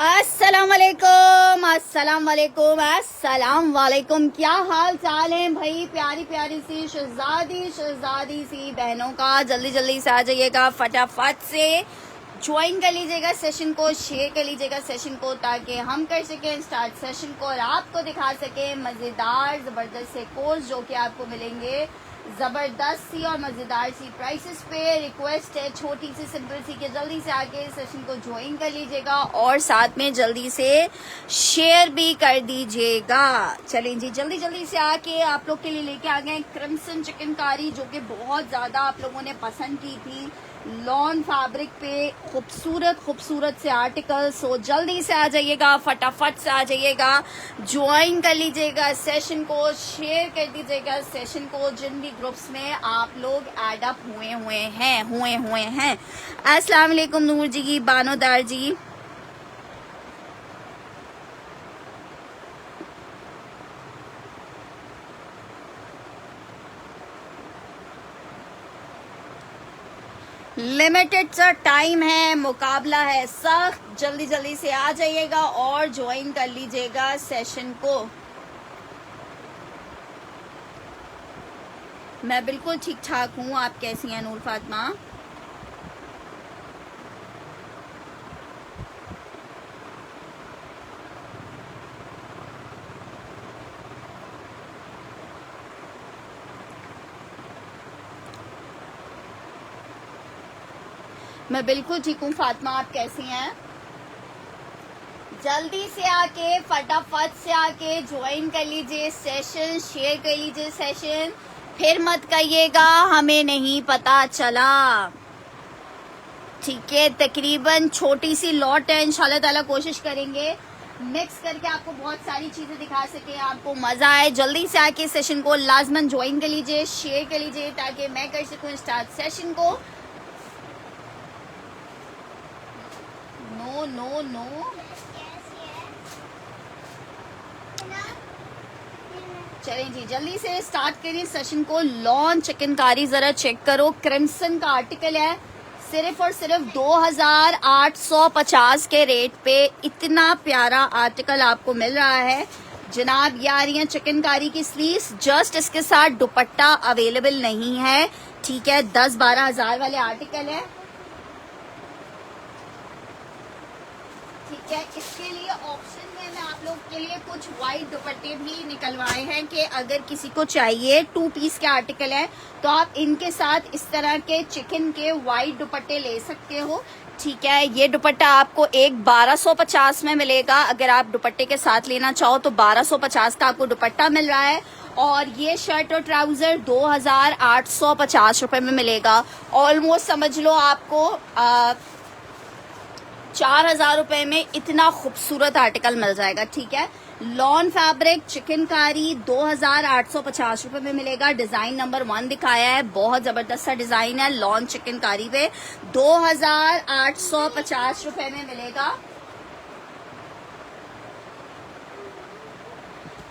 अस्सलाम वालेकुम, अस्सलाम वालेकुम, अस्सलाम वालेकुम। क्या हाल चाल है भाई? प्यारी प्यारी सी शहजादी सी बहनों का जल्दी जल्दी से आ जाइएगा, फटाफट से ज्वाइन कर लीजिएगा सेशन को, शेयर कर लीजिएगा सेशन को, ताकि हम कर सकें स्टार्ट सेशन को और आपको दिखा सकें मज़ेदार ज़बरदस्त से कोर्स जो कि आपको मिलेंगे जबरदस्त सी और मजेदार सी प्राइसेस पे। रिक्वेस्ट है छोटी सी सिंपल सी कि जल्दी से आके सेशन को ज्वाइन कर लीजिएगा और साथ में जल्दी से शेयर भी कर दीजिएगा। चलें जी, जल्दी जल्दी से आके आप लोग के लिए लेके आ गए क्रिम्सन चिकनकारी, जो कि बहुत ज्यादा आप लोगों ने पसंद की थी। लॉन फैब्रिक पे खूबसूरत से आर्टिकल। सो जल्दी से आ जाइएगा, फटाफट से आ जाइएगा, ज्वाइन कर लीजिएगा सेशन को, शेयर कर दीजिएगा सेशन को जिन भी ग्रुप्स में आप लोग एड अप हुए हैं। अस्सलाम वालेकुम नूर जी, बानोदार जी, लिमिटेड सा टाइम है, मुकाबला है सख्त। जल्दी जल्दी से आ जाइएगा और ज्वाइन कर लीजिएगा सेशन को। मैं बिल्कुल ठीक ठाक हूँ, आप कैसी हैं नूर फातिमा? मैं बिल्कुल ठीक हूँ फातिमा, आप कैसी हैं? जल्दी से आके फटाफट से आके ज्वाइन कर लीजिए सेशन, शेयर कर लीजिए सेशन, फिर मत कहिएगा हमें नहीं पता चला। ठीक है, तकरीबन छोटी सी लॉट है, इंशाल्लाह ताला कोशिश करेंगे मिक्स करके आपको बहुत सारी चीजें दिखा सके, आपको मजा आए। जल्दी से आके सेशन को लाजमन ज्वाइन कर लीजिए, शेयर कर लीजिए, ताकि मैं कर सकूं स्टार्ट सेशन को। नो नो नो, चलें जी, जल्दी से स्टार्ट करें सेशन को। लॉन चिकनकारी जरा चेक करो, क्रिम्सन का आर्टिकल है, सिर्फ और सिर्फ 2850 के रेट पे इतना प्यारा आर्टिकल आपको मिल रहा है जनाब। ये आ रही है चिकनकारी की स्लीव्स, जस्ट इसके साथ दुपट्टा अवेलेबल नहीं है। ठीक है, 10-12 हजार वाले आर्टिकल है। ठीक है, इसके लिए ऑप्शन में मैं आप लोग के लिए कुछ वाइट दुपट्टे भी निकलवाए हैं कि अगर किसी को चाहिए, 2 पीस के आर्टिकल है, तो आप इनके साथ इस तरह के चिकन के वाइट दुपट्टे ले सकते हो। ठीक है, ये दुपट्टा आपको एक 1250 में मिलेगा। अगर आप दुपट्टे के साथ लेना चाहो तो 1250 का आपको दुपट्टा मिल रहा है, और ये शर्ट और ट्राउजर 2850 रुपए में मिलेगा। ऑलमोस्ट समझ लो आपको 4000 रुपए में इतना खूबसूरत आर्टिकल मिल जाएगा। ठीक है, लॉन फैब्रिक चिकनकारी 2850 रुपए में मिलेगा। डिजाइन नंबर 1 दिखाया है, बहुत जबरदस्त सा डिजाइन है। लॉन चिकनकारी पे 2850 रुपए में मिलेगा।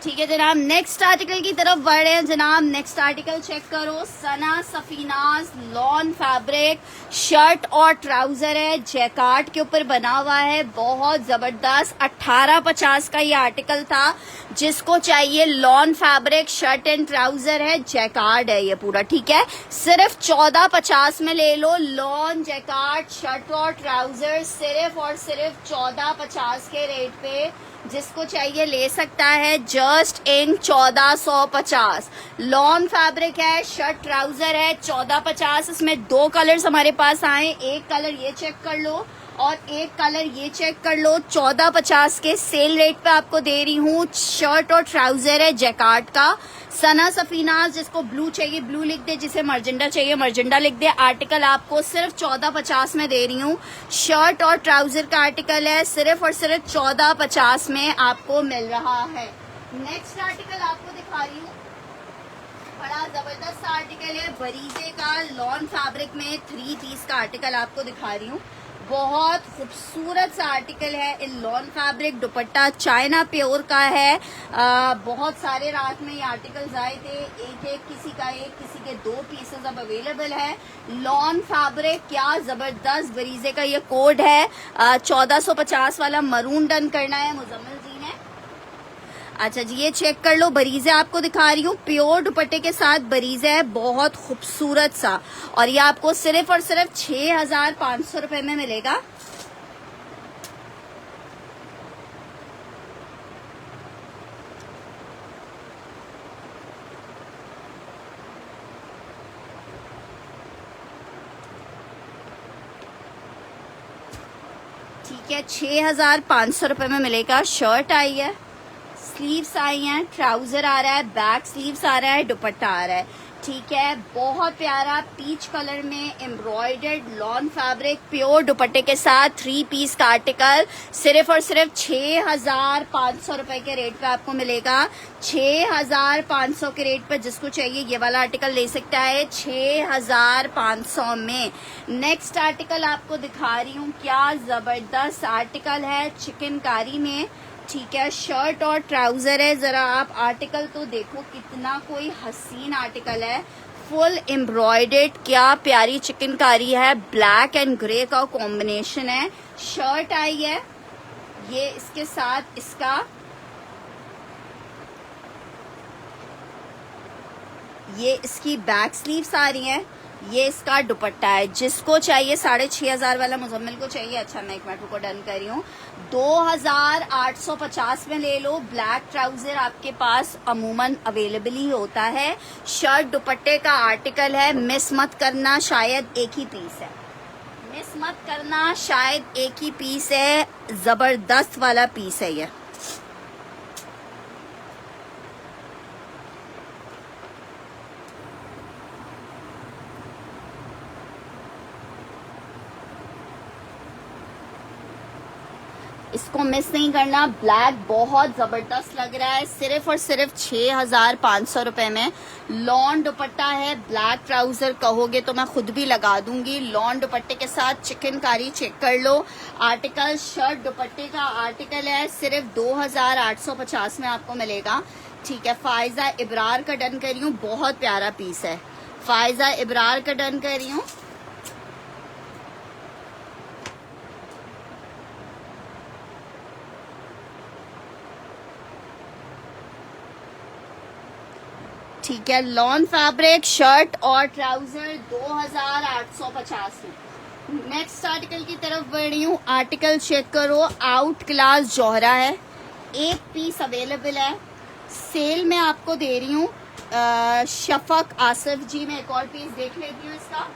ठीक है जनाब, नेक्स्ट आर्टिकल की तरफ बढ़ रहे हैं जनाब। नेक्स्ट आर्टिकल चेक करो, सना सफीनाज लॉन फैब्रिक शर्ट और ट्राउजर है, जैकार्ड के ऊपर बना हुआ है, बहुत जबरदस्त। 1850 का ये आर्टिकल था। जिसको चाहिए lawn fabric shirt and trouser है, जैकार्ड है ये पूरा। ठीक है, सिर्फ 1450 में ले लो लॉन जैकार्ड शर्ट और ट्राउजर, सिर्फ और सिर्फ 1450 के रेट पे। जिसको चाहिए ले सकता है, जस्ट इन 1450। लॉन फैब्रिक है, शर्ट ट्राउजर है, 1450। इसमें 2 कलर्स हमारे पास आए, एक कलर ये चेक कर लो और एक कलर ये चेक कर लो। 1450 के सेल रेट पे आपको दे रही हूँ। शर्ट और ट्राउजर है जैकार्ड का, सना सफीनाज। जिसको ब्लू चाहिए ब्लू लिख दे, जिसे मर्जेंडा चाहिए मर्जेंडा लिख दे। आर्टिकल आपको सिर्फ 1450 में दे रही हूँ। शर्ट और ट्राउजर का आर्टिकल है, सिर्फ और सिर्फ 1450 में आपको मिल रहा है। नेक्स्ट आर्टिकल आपको दिखा रही हूँ, बड़ा जबरदस्त आर्टिकल है, बरीजे का लॉन फैब्रिक में 3 पीस का आर्टिकल आपको दिखा रही हूँ। बहुत खूबसूरत सा आर्टिकल है in lawn fabric. Dupatta China pure का है। बहुत सारे रात में ये आर्टिकल्स आए थे, एक किसी का एक, किसी के 2 पीसेस अब अवेलेबल है। लॉन फैब्रिक, क्या जबरदस्त बरीजे का ये कोड है। 1450 वाला मरून डन करना है मुजम्मिल जी ने। अच्छा जी, ये चेक कर लो, बरीजे आपको दिखा रही हूँ, प्योर दुपट्टे के साथ बरीजे है, बहुत खूबसूरत सा। और ये आपको सिर्फ और सिर्फ 6500 रुपए में मिलेगा। ठीक है, 6500 रुपए में मिलेगा। शर्ट आई है, स्लीव्स आई हैं, ट्राउजर आ रहा है, बैक स्लीव्स आ रहा है, दुपट्टा आ रहा है। ठीक है, बहुत प्यारा पीच कलर में एम्ब्रॉयडर्ड लॉन फैब्रिक प्योर दुपट्टे के साथ 3 पीस का आर्टिकल सिर्फ और सिर्फ 6500 रुपए के रेट पे आपको मिलेगा। 6500 के रेट पे जिसको चाहिए ये वाला आर्टिकल ले सकता है 6500 में। नेक्स्ट आर्टिकल आपको दिखा रही हूँ, क्या जबरदस्त आर्टिकल है चिकनकारी में। ठीक है, शर्ट और ट्राउजर है। जरा आप आर्टिकल तो देखो, कितना कोई हसीन आर्टिकल है, फुल एम्ब्रॉयडर्ड, क्या प्यारी चिकनकारी है, ब्लैक एंड ग्रे का कॉम्बिनेशन है। शर्ट आई है, ये इसके साथ इसका ये इसकी बैक स्लीव्स आ रही हैं, ये इसका दुपट्टा है। जिसको चाहिए 6500 वाला मुजम्मिल को चाहिए। अच्छा, मैं एक मिनट को डन कर रही हूँ। 2850 में ले लो। ब्लैक ट्राउजर आपके पास अमूमन अवेलेबल ही होता है। शर्ट दुपट्टे का आर्टिकल है, मिस मत करना, शायद एक ही पीस है, मिस मत करना, शायद एक ही पीस है। जबरदस्त वाला पीस है ये। इसको मिस नहीं करना, ब्लैक बहुत जबरदस्त लग रहा है। सिर्फ और सिर्फ 6500 रुपए में लॉन दुपट्टा है, ब्लैक ट्राउजर कहोगे तो मैं खुद भी लगा दूंगी। लॉन दुपट्टे के साथ चिकनकारी चेक कर लो। आर्टिकल शर्ट दुपट्टे का आर्टिकल है, सिर्फ 2850 में आपको मिलेगा। ठीक है, फायजा इब्रार का डन कर रही हूँ, बहुत प्यारा पीस है। फायजा इब्रार का डन कर रही हूँ। ठीक है, लॉन फैब्रिक शर्ट और ट्राउजर 2850 में। नेक्स्ट आर्टिकल की तरफ बढ़ रही हूँ। आर्टिकल चेक करो, आउट क्लास जौहरा है, 1 पीस अवेलेबल है। सेल में आपको दे रही हूँ। शफक आसिफ जी, मैं एक और पीस देख लेती हूँ इसका।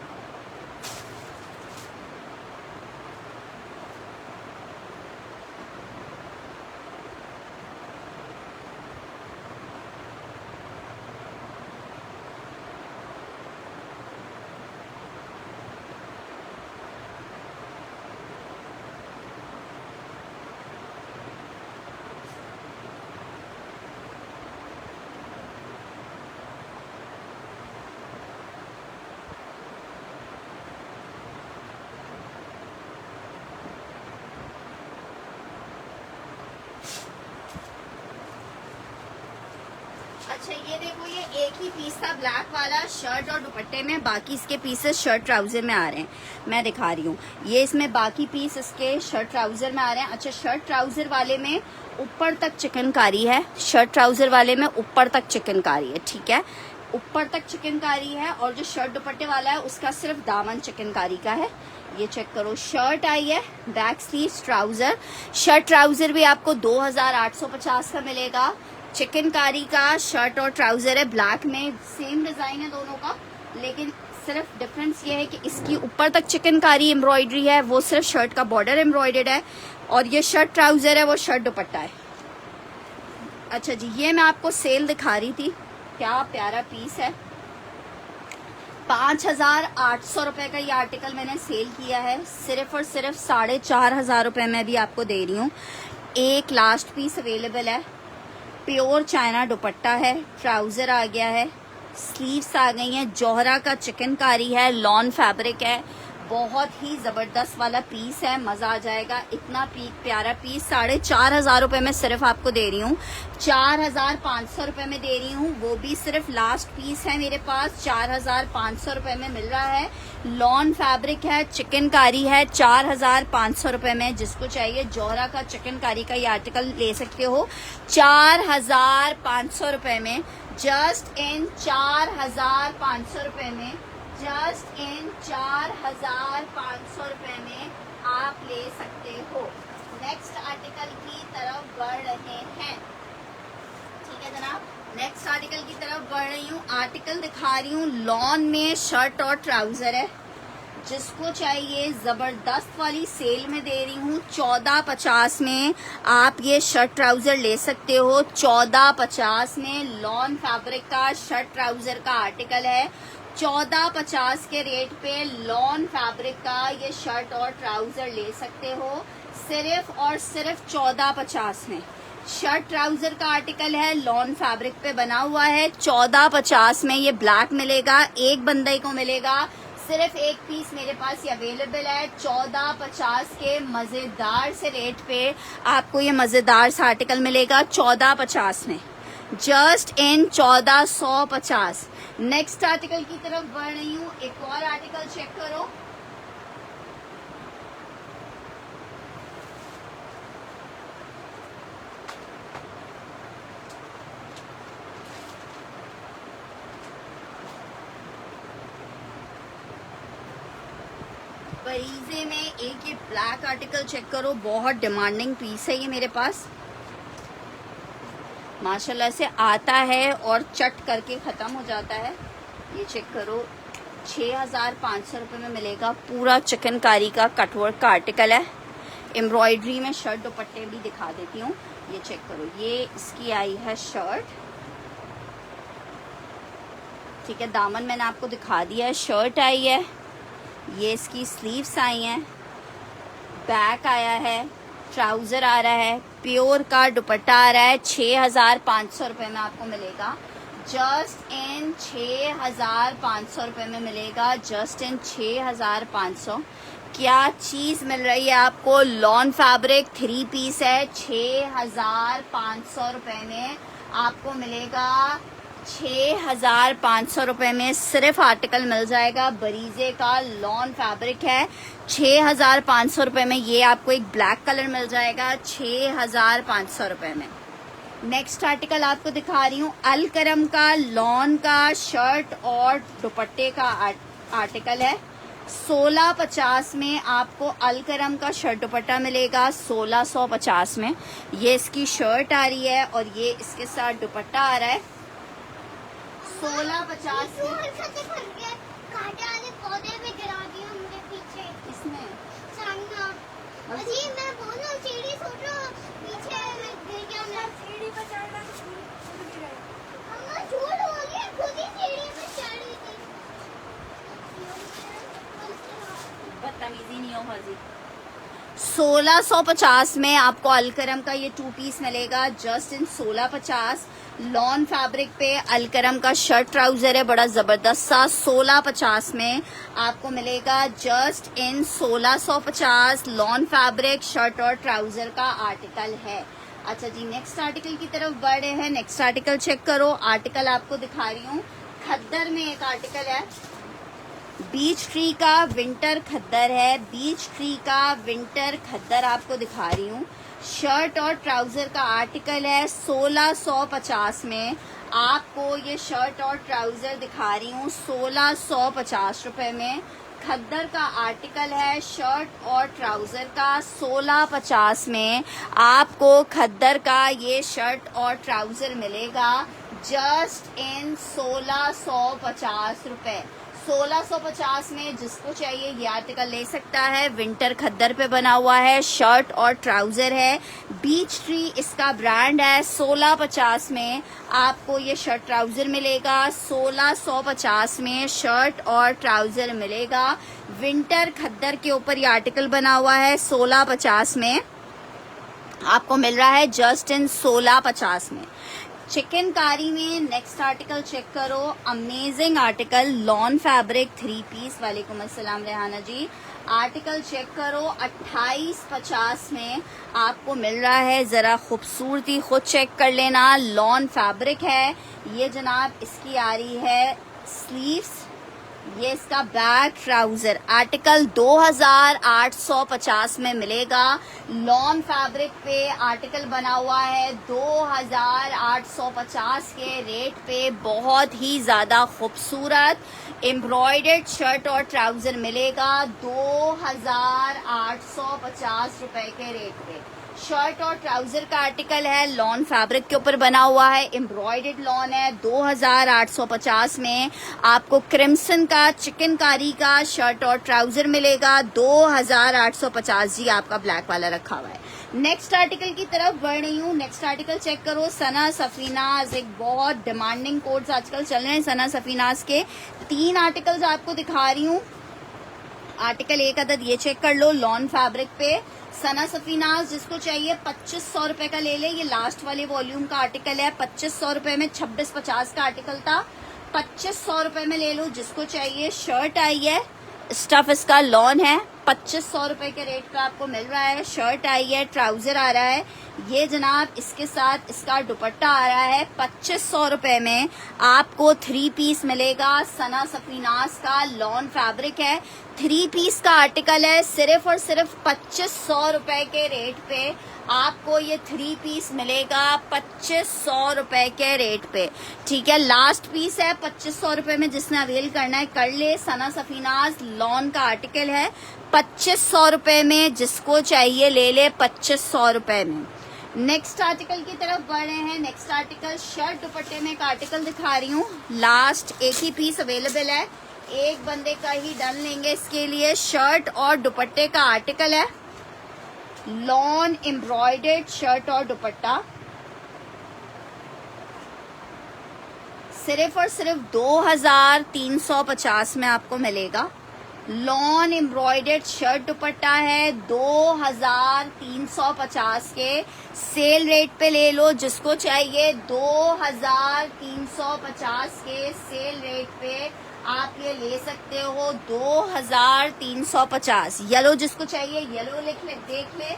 अच्छा, ये देखो, ये एक ही पीस था ब्लैक वाला शर्ट और दुपट्टे में, बाकी इसके पीसेस शर्ट ट्राउजर में आ रहे हैं। मैं दिखा रही हूँ, ये इसमें बाकी पीस इसके शर्ट ट्राउजर में आ रहे हैं। अच्छा, शर्ट ट्राउजर वाले में ऊपर तक चिकनकारी है, शर्ट ट्राउजर वाले में ऊपर तक चिकनकारी है। ठीक है, ऊपर तक चिकनकारी है, और जो शर्ट दुपट्टे वाला है उसका सिर्फ दामन चिकनकारी का है। ये चेक करो, शर्ट आई है, back sleeves trouser. Shirt trouser भी आपको 2850 का मिलेगा। चिकनकारी का शर्ट और ट्राउजर है, ब्लैक में, सेम डिजाइन है दोनों का, लेकिन सिर्फ डिफरेंस ये है कि इसकी ऊपर तक चिकनकारी एम्ब्रॉयडरी है, वो सिर्फ शर्ट का बॉर्डर एम्ब्रॉयडर्ड है, और ये शर्ट ट्राउजर है वो शर्ट दुपट्टा है। अच्छा जी, ये मैं आपको सेल दिखा रही थी, क्या प्यारा पीस है। 5800 रुपए का ये आर्टिकल मैंने सेल किया है, सिर्फ और सिर्फ 4500 रुपए में भी आपको दे रही हूँ। एक लास्ट पीस अवेलेबल है, प्योर चाइना दुपट्टा है, ट्राउजर आ गया है, स्लीव्स आ गई हैं, जौहरा का चिकनकारी है, लॉन फैब्रिक है, बहुत ही जबरदस्त वाला पीस है, मजा आ जाएगा। इतना प्यारा पीस 4,500 रुपए में सिर्फ आपको दे रही हूँ, 4,500 रुपए में दे रही हूँ। वो भी सिर्फ लास्ट पीस है मेरे पास, 4,500 रुपए में मिल रहा है। लॉन फैब्रिक है, चिकनकारी है, 4,500 रुपए में। जिसको चाहिए जोहरा का चिकनकारी का ये आर्टिकल ले सकते हो 4,500 रुपए में, जस्ट इन 4,500 रुपए में, जस्ट इन 4,500 रुपए में आप ले सकते हो। नेक्स्ट आर्टिकल की तरफ बढ़ रहे हैं, ठीक है जनाब। नेक्स्ट आर्टिकल की तरफ बढ़ रही हूँ। आर्टिकल दिखा रही हूँ लॉन में, शर्ट और ट्राउजर है। जिसको चाहिए जबरदस्त वाली सेल में दे रही हूँ 1450 में आप ये शर्ट ट्राउजर ले सकते हो। 1450 में लॉन फैब्रिक का शर्ट ट्राउजर का आर्टिकल है। 1450 के रेट पे लॉन फैब्रिक का ये शर्ट और ट्राउजर ले सकते हो, सिर्फ और सिर्फ 1450 में। शर्ट ट्राउजर का आर्टिकल है, लॉन फैब्रिक पे बना हुआ है। 1450 में ये ब्लैक मिलेगा, एक बंदे को मिलेगा। सिर्फ एक पीस मेरे पास ये अवेलेबल है। 1450 के मजेदार से रेट पे आपको ये मजेदार सा आर्टिकल मिलेगा 1450 में, जस्ट इन 1450। नेक्स्ट आर्टिकल की तरफ बढ़ रही हूँ। एक और आर्टिकल चेक करो, बरीजे में एक ये ब्लैक आर्टिकल चेक करो, बहुत डिमांडिंग पीस है ये मेरे पास। माशाल्लाह से आता है और चट करके ख़त्म हो जाता है। ये चेक करो, 6,500 रुपये में मिलेगा। पूरा चिकनकारी का कटवर्क का आर्टिकल है। एम्ब्रॉयडरी में शर्ट दुपट्टे भी दिखा देती हूँ। ये चेक करो, ये इसकी आई है शर्ट, ठीक है। दामन मैंने आपको दिखा दिया है, शर्ट आई है। ये इसकी स्लीव्स आई हैं, बैक आया है, ट्राउजर आ रहा है, प्योर का दुपट्टा आ रहा है। 6,500 रुपये में आपको मिलेगा, जस्ट इन 6,500 रुपये में मिलेगा, जस्ट इन 6,500। क्या चीज़ मिल रही है आपको। लॉन फैब्रिक 3 पीस है, 6,500 रुपये में आपको मिलेगा। 6,500 रुपये में सिर्फ आर्टिकल मिल जाएगा। बरीजे का लॉन फैब्रिक है, 6,500 रुपये में। ये आपको एक ब्लैक कलर मिल जाएगा 6,500 रुपये में। नेक्स्ट आर्टिकल आपको दिखा रही हूँ, अलकरम का लॉन का शर्ट और दुपट्टे का आर्टिकल है। 1650 में आपको अलकरम का शर्ट दुपट्टा मिलेगा, 1650 में। ये इसकी शर्ट आ रही है और ये इसके साथ दुपट्टा आ रहा है 1650 पौधे भी गिरा दिए हमने पीछे। इसमें अजी मैं बोल रहा हूँ सीढ़ी सोचो पीछे गिर गया मैं। सीढ़ी पर चढ़ना हम झूठ हो गया, खुद ही सीढ़ी पर चढ़ रही थी। बदतमीजी नहीं हो हाजी। 1650 में आपको अलकरम का ये 2 पीस मिलेगा, जस्ट इन 1650। लॉन फैब्रिक पे अलकरम का शर्ट ट्राउजर है, बड़ा जबरदस्त सा। 1650 में आपको मिलेगा, just in 1650। Lawn fabric shirt और ट्राउजर का आर्टिकल है। अच्छा जी, नेक्स्ट आर्टिकल की तरफ बढ़ रहे हैं। नेक्स्ट आर्टिकल चेक करो। आर्टिकल आपको दिखा रही हूँ, खद्दर में एक आर्टिकल है। बीच ट्री का विंटर खद्दर है, बीच ट्री का विंटर खद्दर आपको दिखा रही हूँ। शर्ट और ट्राउजर का आर्टिकल है, 1650 में आपको ये शर्ट और ट्राउजर दिखा रही हूँ 1650 रुपये में। खद्दर का आर्टिकल है, शर्ट और ट्राउजर का 1650 में आपको खद्दर का ये शर्ट और ट्राउजर मिलेगा, जस्ट इन 1650 रुपये। 1650 में जिसको चाहिए ये आर्टिकल ले सकता है। विंटर खद्दर पे बना हुआ है, शर्ट और ट्राउजर है, बीच ट्री इसका ब्रांड है। 1650 में आपको ये शर्ट ट्राउजर मिलेगा, 1650 में शर्ट और ट्राउजर मिलेगा। विंटर खद्दर के ऊपर ये आर्टिकल बना हुआ है, 1650 में आपको मिल रहा है, जस्ट इन 1650 में। चिकनकारी में नेक्स्ट आर्टिकल चेक करो, amazing article, lawn fabric 3 piece. वालेकुम अस्सलाम रेहाना जी। आर्टिकल चेक करो 2850 में आपको मिल रहा है। जरा खूबसूरती खुद चेक कर लेना। लॉन फैब्रिक है ये जनाब, इसकी आ रही है स्लीव्स, ये इसका बैक ट्राउजर। आर्टिकल 2850 में मिलेगा। लॉन फैब्रिक पे आर्टिकल बना हुआ है 2850 के रेट पे। बहुत ही ज्यादा खूबसूरत एम्ब्रॉयडर्ड शर्ट और ट्राउजर मिलेगा 2850 रुपए के रेट पे। शर्ट और ट्राउजर का आर्टिकल है, लॉन फैब्रिक के ऊपर बना हुआ है, एम्ब्रॉयडर्ड लॉन है। 2850 में आपको क्रिम्सन का चिकनकारी का शर्ट और ट्राउजर मिलेगा 2850 जी। आपका ब्लैक वाला रखा हुआ है। नेक्स्ट आर्टिकल की तरफ बढ़ रही हूँ। नेक्स्ट आर्टिकल चेक करो, सना सफीनाज। एक बहुत डिमांडिंग कोड्स आजकल चल रहे हैं सना सफीनाज के। 3 आर्टिकल्स आपको दिखा रही हूँ। आर्टिकल एक अदद ये चेक कर लो, लॉन फैब्रिक पे सना सफीनाज। जिसको चाहिए 2500 रुपए का ले ले। ये लास्ट वाले वॉल्यूम का आर्टिकल है। 2500 रुपए में 2650 का आर्टिकल था, 2500 रुपए में ले लो जिसको चाहिए। शर्ट आई है, स्टफ इसका लॉन है, 2500 रुपए के रेट पे आपको मिल रहा है। शर्ट आई है, ट्राउजर आ रहा है ये जनाब, इसके साथ इसका दुपट्टा आ रहा है। 2500 रुपए में आपको 3 पीस मिलेगा। सना सफीनाज का लॉन फैब्रिक है, 3 पीस का आर्टिकल है। सिर्फ और सिर्फ 2500 रुपए के रेट पे आपको ये 3 पीस मिलेगा, 2500 रुपए के रेट पे। ठीक है, लास्ट पीस है 2500 रुपए में। जिसने अवेल करना है कर ले। सना सफीनाज लॉन का आर्टिकल है 2500 रुपए में, जिसको चाहिए ले ले 2500 रुपए में। नेक्स्ट आर्टिकल की तरफ बढ़ रहे हैं। नेक्स्ट आर्टिकल शर्ट दुपट्टे में एक आर्टिकल दिखा रही हूँ। लास्ट एक ही पीस अवेलेबल है, एक बंदे का ही डन लेंगे इसके लिए। शर्ट और दुपट्टे का आर्टिकल है, लॉन एम्ब्रॉयडर्ड शर्ट और दुपट्टा। सिर्फ और सिर्फ 2350 में आपको मिलेगा। लॉन एम्ब्रॉयडर्ड शर्ट दुपट्टा है 2350 के। सेल रेट पे ले लो जिसको चाहिए। 2350 के सेल रेट पे आप ये ले सकते हो। 2350 येलो जिसको चाहिए येलो लिख ले, देख ले।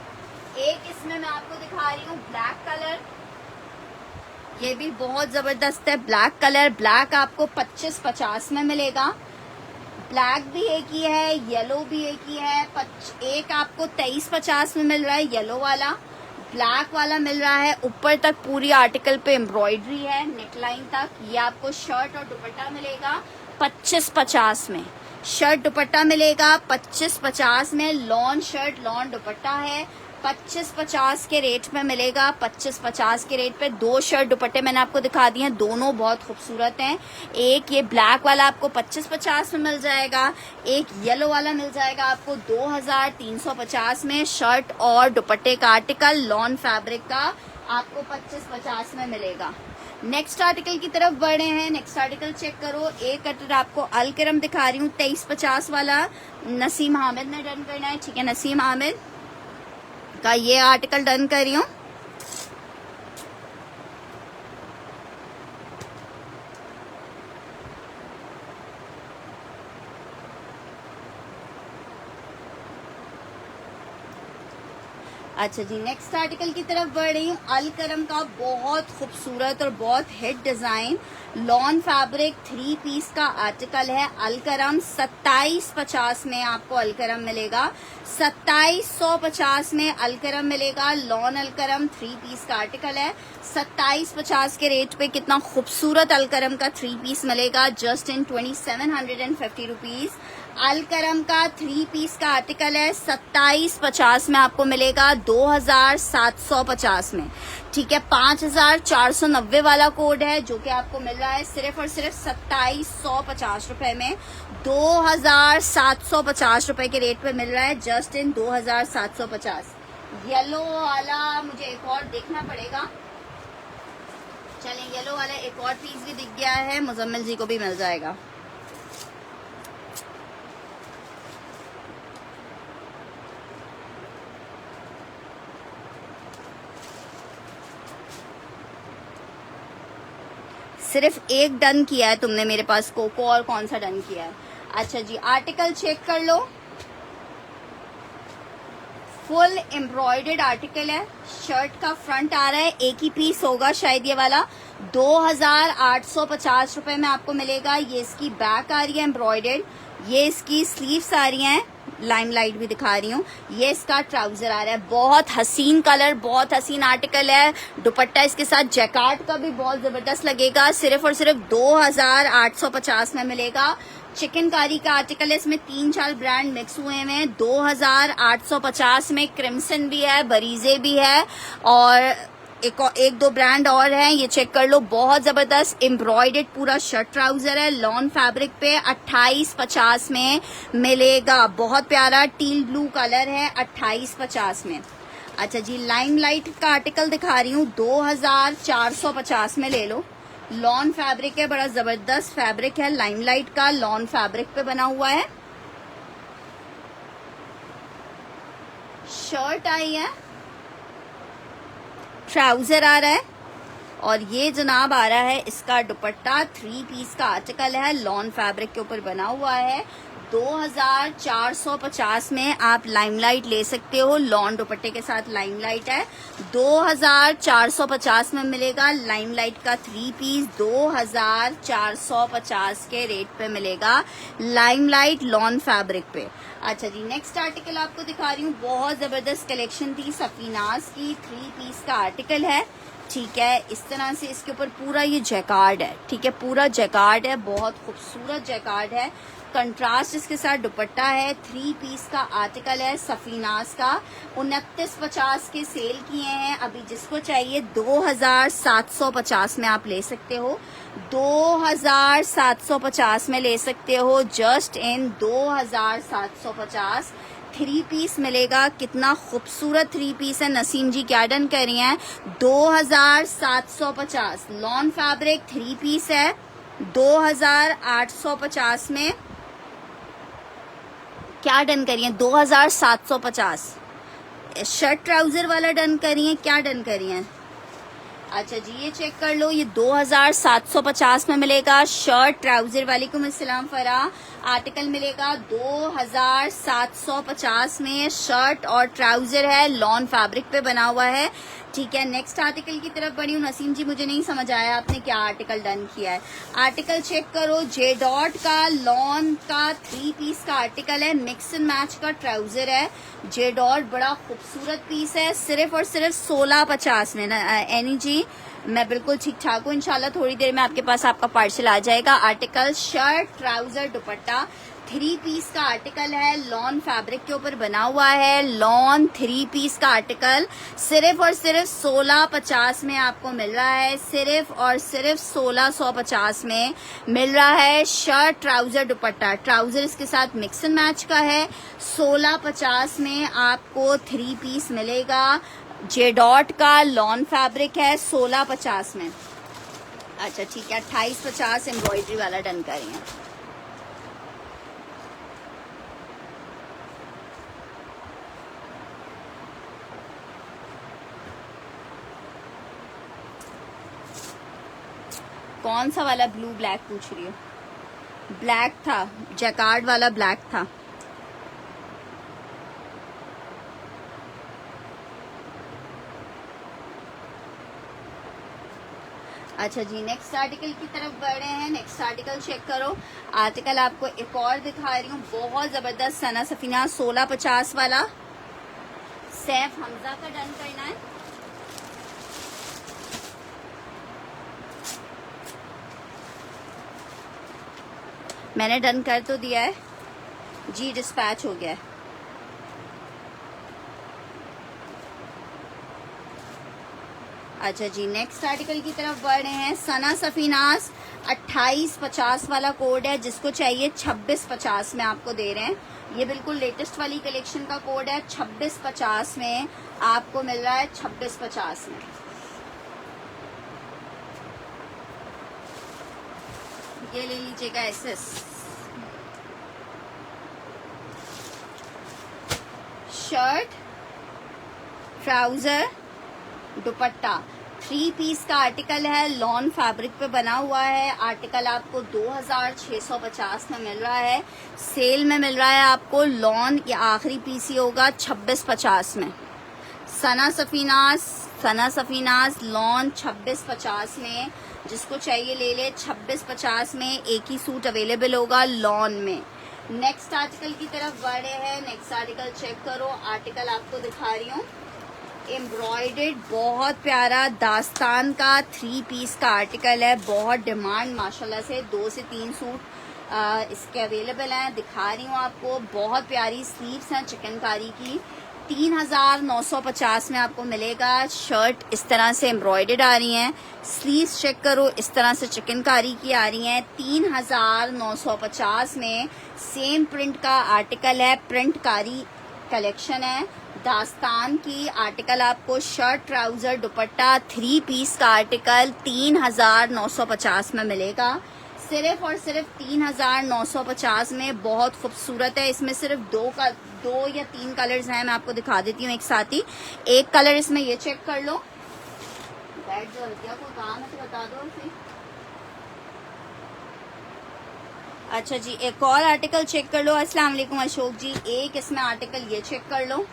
एक इसमें मैं आपको दिखा रही हूँ ब्लैक कलर, ये भी बहुत जबरदस्त है ब्लैक कलर। ब्लैक आपको 2550 में मिलेगा। ब्लैक भी एक ही है, येलो भी एक ही है। एक आपको 2350 में मिल रहा है येलो वाला, ब्लैक वाला मिल रहा है। ऊपर तक पूरी आर्टिकल पे एम्ब्रॉयडरी है, नेकलाइन तक। ये आपको शर्ट और दुपट्टा मिलेगा 2550 में। शर्ट दुपट्टा मिलेगा 2550 में। लॉन शर्ट लॉन दुपट्टा है 2550 के रेट में मिलेगा। 2550 के रेट पे 2 शर्ट दुपट्टे मैंने आपको दिखा दिए हैं, दोनों बहुत खूबसूरत हैं। एक ये ब्लैक वाला आपको 2550 में मिल जाएगा, एक येलो वाला मिल जाएगा आपको 2350 में। शर्ट और दुपट्टे का आर्टिकल लॉन फैब्रिक का आपको 2550 में मिलेगा। नेक्स्ट आर्टिकल की तरफ बढ़े हैं। नेक्स्ट आर्टिकल चेक करो, एक कटर आपको अलकरम दिखा रही हूँ 2350 वाला। नसीम हामिद ने डन करना है, ठीक है। नसीम हामिद का ये आर्टिकल डन कर रही हूँ। अच्छा जी, नेक्स्ट आर्टिकल की तरफ बढ़ रही हूँ। अलकरम का बहुत खूबसूरत और बहुत hit design lawn fabric 3 piece का आर्टिकल है। अलकरम 2750 में आपको अलकरम मिलेगा। 2750 में अलकरम मिलेगा। लॉन अलकरम 3 पीस का आर्टिकल है। 2750 के रेट पे कितना खूबसूरत अलकरम का 3 पीस मिलेगा, जस्ट इन 2750 रुपीज। अलकरम का 3 पीस का आर्टिकल है 2750 में आपको मिलेगा 2750 में। ठीक है, 5490 वाला कोड है जो कि आपको मिल रहा है सिर्फ और सिर्फ 2750 रुपए में। 2750 रुपए के रेट पे मिल रहा है, जस्ट इन 2750। येलो वाला मुझे एक और देखना पड़ेगा। चलें, येलो वाला एक और पीस भी दिख गया है, मुजम्मिल जी को भी मिल जाएगा। सिर्फ एक डन किया है तुमने मेरे पास कोको, और कौन सा डन किया है? अच्छा जी, आर्टिकल चेक कर लो। फुल एम्ब्रॉयडर्ड आर्टिकल है। शर्ट का फ्रंट आ रहा है, एक ही पीस होगा शायद ये वाला। 2850 रुपए में आपको मिलेगा। ये इसकी बैक आ रही है एम्ब्रॉयडर्ड, ये इसकी स्लीव्स आ रही हैं, लाइमलाइट भी दिखा रही हूँ। ये इसका ट्राउजर आ रहा है। बहुत हसीन कलर, बहुत हसीन आर्टिकल है। दुपट्टा इसके साथ जैकार्ड का भी बहुत जबरदस्त लगेगा। सिर्फ और सिर्फ 2850 में मिलेगा। चिकनकारी का आर्टिकल है, इसमें 3-4 ब्रांड मिक्स हुए हैं। 2850 में क्रिम्सन भी है, बरीजे भी है, और एक दो ब्रांड और हैं, ये चेक कर लो। बहुत जबरदस्त एम्ब्रॉयडर्ड पूरा शर्ट ट्राउजर है, लॉन फैब्रिक पे 2850 में मिलेगा। बहुत प्यारा टील ब्लू कलर है 2850 में। अच्छा जी, लाइमलाइट का आर्टिकल दिखा रही हूँ, 2450 में ले लो। लॉन फैब्रिक है, बड़ा जबरदस्त फैब्रिक है, लाइमलाइट का लॉन फैब्रिक पे बना हुआ है। शर्ट आई है, ट्राउजर आ रहा है, और ये जनाब आ रहा है इसका दुपट्टा। 3 पीस का आर्टिकल है, लॉन फैब्रिक के ऊपर बना हुआ है। 2450 में आप लाइमलाइट ले सकते हो, लॉन दुपट्टे के साथ लाइमलाइट है। 2450 में मिलेगा लाइमलाइट का 3 पीस। 2450 के रेट पे मिलेगा लाइमलाइट लॉन फैब्रिक पे। अच्छा जी, नेक्स्ट आर्टिकल आपको दिखा रही हूँ। बहुत जबरदस्त कलेक्शन थी सफीनाज की, 3 पीस का आर्टिकल है। ठीक है, इस तरह से इसके ऊपर पूरा ये जैकार्ड है। ठीक है, पूरा जैकार्ड है, बहुत खूबसूरत जैकार्ड है। कंट्रास्ट इसके साथ दुपट्टा है। 3 पीस का आर्टिकल है सफीनाज का। 2950 के सेल किए हैं। अभी जिसको चाहिए 2750 में आप ले सकते हो। 2750 में ले सकते हो, जस्ट इन 2750। 3 पीस मिलेगा। कितना खूबसूरत 3 पीस है। नसीम जी क्या डन कर रही हैं? 2750 लॉन फैब्रिक 3 पीस है। 2850 में क्या डन करिए? 2750 शर्ट ट्राउजर वाला डन करिए, क्या डन करिए? अच्छा जी, ये चेक कर लो, ये 2750 में मिलेगा। Shirt trouser. वालेकुम अस्सलाम फराह। आर्टिकल मिलेगा 2750 में। शर्ट और ट्राउजर है, लॉन फैब्रिक पे बना हुआ है। ठीक है, नेक्स्ट आर्टिकल की तरफ बढ़ी हूँ। नसीम जी मुझे नहीं समझ आया आपने क्या आर्टिकल डन किया है। आर्टिकल चेक करो, जे डॉट का लॉन का 3 पीस का आर्टिकल है, मिक्स एंड मैच का ट्राउजर है। जे डॉट बड़ा खूबसूरत पीस है, सिर्फ और सिर्फ 1650 में। एनी जी मैं बिल्कुल ठीक ठाक हूँ, इंशाल्लाह थोड़ी देर में आपके पास आपका पार्सल आ जाएगा। Article shirt trouser dupatta 3 piece का आर्टिकल है, लॉन फैब्रिक के ऊपर बना हुआ है। लॉन 3 पीस का आर्टिकल सिर्फ और सिर्फ 1650 में आपको मिल रहा है। सिर्फ और सिर्फ 1650 में मिल रहा है। शर्ट ट्राउजर दुपट्टा, ट्राउजर इसके साथ मिक्स एंड मैच का है। 1650 में आपको 3 पीस मिलेगा। जे डॉट का लॉन फैब्रिक है 1650 में। अच्छा ठीक है, 2850 एम्ब्रॉयडरी वाला डन करेंगे। कौन सा वाला ब्लू ब्लैक पूछ रही हो? ब्लैक था, जैकार्ड वाला ब्लैक था। अच्छा जी, नेक्स्ट आर्टिकल की तरफ बढ़ रहे हैं। नेक्स्ट आर्टिकल चेक करो। आर्टिकल आपको एक और दिखा रही हूँ, बहुत जबरदस्त सना सफीना 1650 वाला। सैफ हमजा का डन करना है। मैंने डन कर तो दिया है जी, डिस्पैच हो गया है। अच्छा जी, नेक्स्ट आर्टिकल की तरफ बढ़ रहे हैं। सना सफीनास 2850 वाला कोड है, जिसको चाहिए 2650 में आपको दे रहे हैं। ये बिल्कुल लेटेस्ट वाली कलेक्शन का कोड है। 2650 में आपको मिल रहा है, 2650 में। ये ले लीजिएगा SS. Shirt trouser dupatta 3 piece का आर्टिकल है, लॉन फैब्रिक पे बना हुआ है। आर्टिकल आपको 2650 में मिल रहा है। सेल में मिल रहा है आपको लॉन, ये आखिरी पीस ही होगा, 2650 में। सना सफीनाज लॉन 2650 में, जिसको चाहिए ले ले। 2650 में एक ही सूट अवेलेबल होगा लॉन में। नेक्स्ट आर्टिकल की तरफ बढ़े हैं। नेक्स्ट आर्टिकल चेक करो। आर्टिकल आपको दिखा रही हूँ, एम्ब्रॉयडर्ड बहुत प्यारा दास्तान का 3 पीस का आर्टिकल है। बहुत डिमांड माशाल्लाह से, 2 से 3 सूट इसके अवेलेबल हैं। दिखा रही हूँ आपको, बहुत प्यारी स्लीव्स हैं चिकनकारी की। 3950 में आपको मिलेगा। शर्ट इस तरह से एम्ब्रॉयडर्ड आ रही हैं, स्लीव्स चेक करो इस तरह से चिकनकारी की आ रही हैं। 3950 में सेम प्रिंट का आर्टिकल है, प्रिंटकारी कलेक्शन है दास्तान की। आर्टिकल आपको शर्ट, ट्राउजर, दुपट्टा 3 पीस का आर्टिकल 3950 में मिलेगा। सिर्फ और सिर्फ 3950 में। बहुत खूबसूरत है। इसमें सिर्फ 2 या 3 कलर्स हैं, मैं आपको दिखा देती हूँ एक साथ ही। एक कलर इसमें ये चेक कर लो। बैठ जो रखिया, कोई काम है तो बता दो फिर। अच्छा जी, एक और आर्टिकल चेक कर लो। अस्सलाम वालेकुम अशोक जी। एक इसमें आर्टिकल ये चेक कर लो।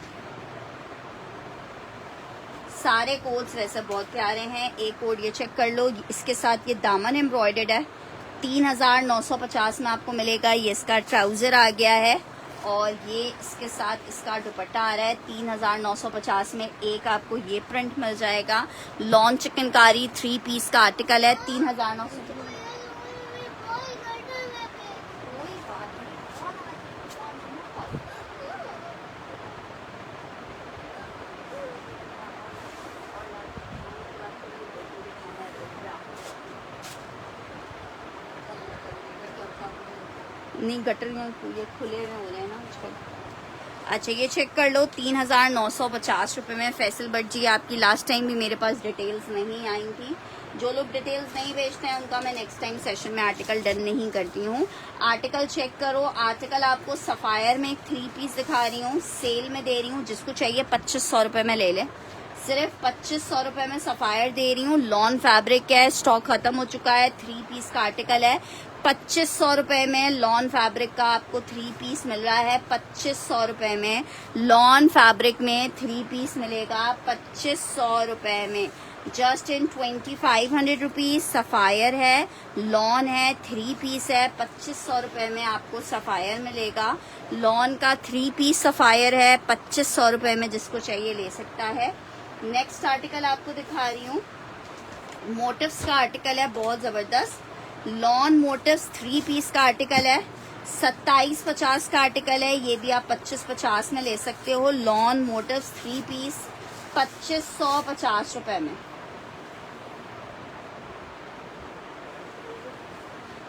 सारे कोड्स वैसे बहुत प्यारे हैं। एक कोड ये चेक कर लो, इसके साथ ये दामन एम्ब्रॉयडर्ड है। 3950 में आपको मिलेगा। ये इसका ट्राउजर आ गया है और ये इसके साथ इसका दुपट्टा आ रहा है। 3950 में एक आपको ये प्रिंट मिल जाएगा। लॉन चिकनकारी 3 पीस का आर्टिकल है। 3950। नहीं, गटर में ये खुले में हो रहे हैं ना आजकल। अच्छा, ये चेक कर लो। 3950 रुपये में। फैसल बट जी, आपकी लास्ट टाइम भी मेरे पास डिटेल्स नहीं आई थी। जो लोग डिटेल्स नहीं भेजते हैं उनका मैं नेक्स्ट टाइम सेशन में आर्टिकल डन नहीं करती हूँ। आर्टिकल चेक करो। आर्टिकल आपको सफायर में एक 3 पीस दिखा रही हूँ, सेल में दे रही हूँ। जिसको चाहिए 2500 रुपये में ले ले। सिर्फ 2500 रुपये में सफायर दे रही हूँ। लॉन फैब्रिक है, स्टॉक खत्म हो चुका है। 3 पीस का आर्टिकल है। 2500 रुपये में लॉन फैब्रिक का आपको 3 पीस मिल रहा है। 2500 रुपये में लॉन फैब्रिक में 3 पीस मिलेगा। 2500 रुपये में जस्ट इन 2500 रुपीज। सफायर है, लॉन है, 3 पीस है। 2500 रुपये में आपको सफायर मिलेगा। लॉन का 3 पीस सफायर है 2500 रुपये में। जिसको चाहिए ले सकता है। नेक्स्ट आर्टिकल आपको दिखा रही हूँ, मोटिव्स का आर्टिकल है, बहुत जबरदस्त। लॉन मोटिव्स 3 पीस का आर्टिकल है। 2750 का आर्टिकल है। ये भी आप 2550 में ले सकते हो। लॉन मोटिव्स 3 पीस 2550 रुपए में।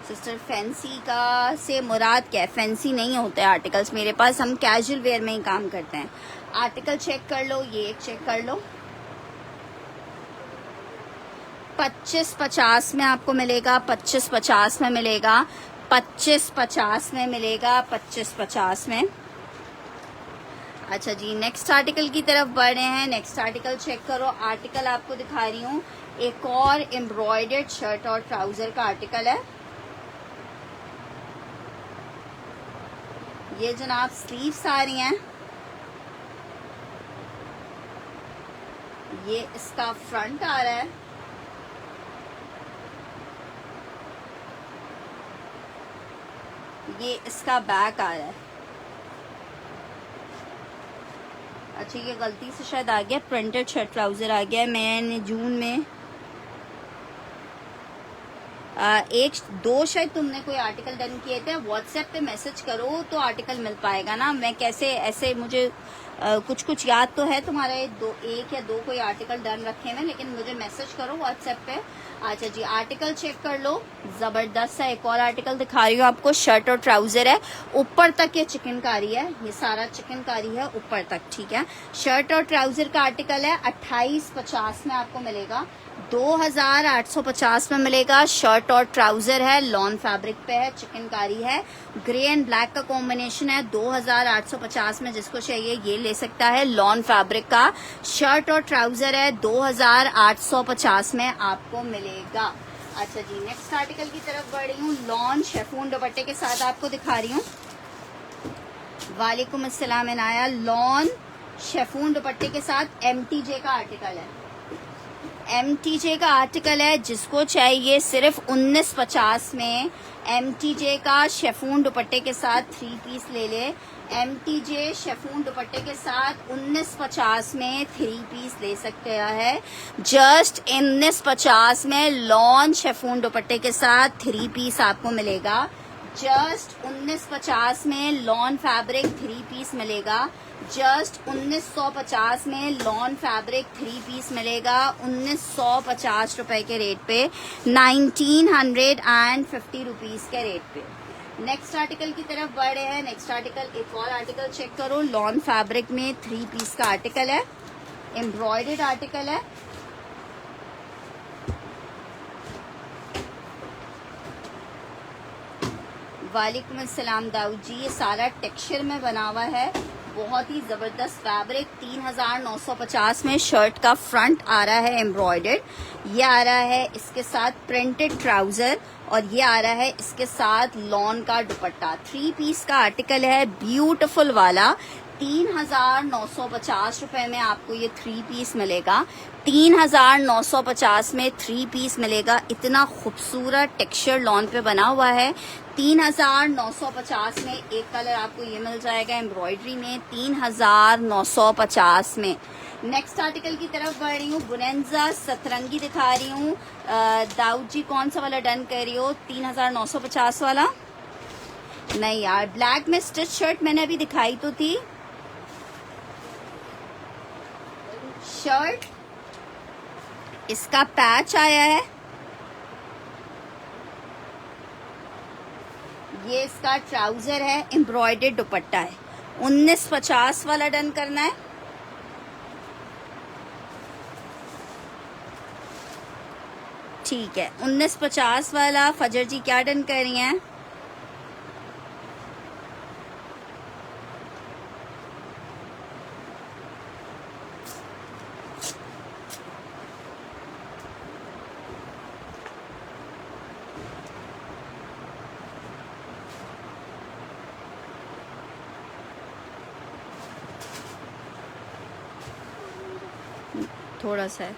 सिस्टर फैंसी का से मुराद क्या है? फैंसी नहीं होते आर्टिकल्स मेरे पास, हम कैजुअल वेयर में ही काम करते हैं। आर्टिकल चेक कर लो, ये एक चेक कर लो। 2550 में आपको मिलेगा। 2550 में मिलेगा। 2550 में मिलेगा। 2550 में। अच्छा जी, नेक्स्ट आर्टिकल की तरफ बढ़ रहे हैं। नेक्स्ट आर्टिकल चेक करो। आर्टिकल आपको दिखा रही हूँ, एक और एम्ब्रॉयडर्ड शर्ट और ट्राउजर का आर्टिकल है। ये जनाब स्लीव्स आ रही हैं। ये इसका फ्रंट आ रहा है। ये इसका बैक आ रहा है। अच्छा, ये गलती से शायद आ गया, प्रिंटेड शर्ट ट्राउजर आ गया। मैंने जून में 1-2 शायद तुमने कोई आर्टिकल डन किए थे। व्हाट्सएप पे मैसेज करो तो आर्टिकल मिल पाएगा ना। मैं कैसे ऐसे, मुझे कुछ याद तो है तुम्हारे 1 या 2 कोई आर्टिकल डन रखे हैं, लेकिन मुझे मैसेज करो व्हाट्सएप पे। अच्छा जी, आर्टिकल चेक कर लो। जबरदस्त सा एक और आर्टिकल दिखा रही हूँ आपको। शर्ट और ट्राउजर है, ऊपर तक ये चिकनकारी है। ये सारा चिकनकारी है ऊपर तक, ठीक है। शर्ट और ट्राउजर का आर्टिकल है। 2850 में आपको मिलेगा। 2850 में मिलेगा। शर्ट और ट्राउजर है, लॉन फैब्रिक पे है, चिकनकारी है, ग्रे एंड ब्लैक का कॉम्बिनेशन है। 2850 में जिसको चाहिए ये ले सकता है। लॉन फैब्रिक का शर्ट और ट्राउजर है, 2850 में आपको मिलेगा। अच्छा जी, नेक्स्ट आर्टिकल की तरफ बढ़ रही हूँ। लॉन शेफून दुपट्टे के साथ आपको दिखा रही हूँ। वालेकुम अस्सलाम इनाया। लॉन शेफून दुपट्टे के साथ MTJ का आर्टिकल है। MTJ का आर्टिकल है, जिसको चाहिए सिर्फ 1950 में MTJ का शेफून दुपट्टे के साथ 3 पीस ले ले। MTJ शेफून दुपट्टे के साथ 1950 में 3 पीस ले सकते हैं। जस्ट 1950 में लॉन शेफून दुपट्टे के साथ 3 पीस आपको मिलेगा। जस्ट 1950 में लॉन फैब्रिक 3 पीस मिलेगा। जस्ट 1950 में लॉन फैब्रिक 3 पीस मिलेगा। 1950 रुपए के रेट पे, 1950 रुपीज के रेट पे। नेक्स्ट आर्टिकल की तरफ बढ़ रहे हैं। नेक्स्ट आर्टिकल, एक और आर्टिकल चेक करो। लॉन फैब्रिक में 3 पीस का आर्टिकल है, एम्ब्रॉयडर्ड आर्टिकल है। वालेकुम अस्सलाम दाऊद जी। ये सारा टेक्सचर में बना हुआ है, बहुत ही जबरदस्त फैब्रिक। 3950 में शर्ट का फ्रंट आ रहा है एम्ब्रॉयडर्ड। ये आ रहा है इसके साथ प्रिंटेड ट्राउजर, और ये आ रहा है इसके साथ लॉन का दुपट्टा। 3 पीस का आर्टिकल है, ब्यूटीफुल वाला। 3950 रुपए में आपको ये 3 पीस मिलेगा। 3950 में 3 पीस मिलेगा। इतना खूबसूरत टेक्सचर लॉन पे बना हुआ है। 3950 में एक कलर आपको ये मिल जाएगा एम्ब्रॉयडरी में, 3950 में। नेक्स्ट आर्टिकल की तरफ बढ़ रही हूँ। बुनेंजा सतरंगी दिखा रही हूँ। दाऊद जी कौन सा वाला डन कर रही हो? 3950 वाला नहीं यार, ब्लैक में स्टिच शर्ट मैंने अभी दिखाई तो थी। शर्ट इसका पैच आया है, ये इसका ट्राउजर है, एम्ब्रॉयडर्ड दुपट्टा है। 1950 वाला डन करना है। ठीक है, 1950 वाला। फजर जी क्या डन कर रही हैं? थोड़ा सा है।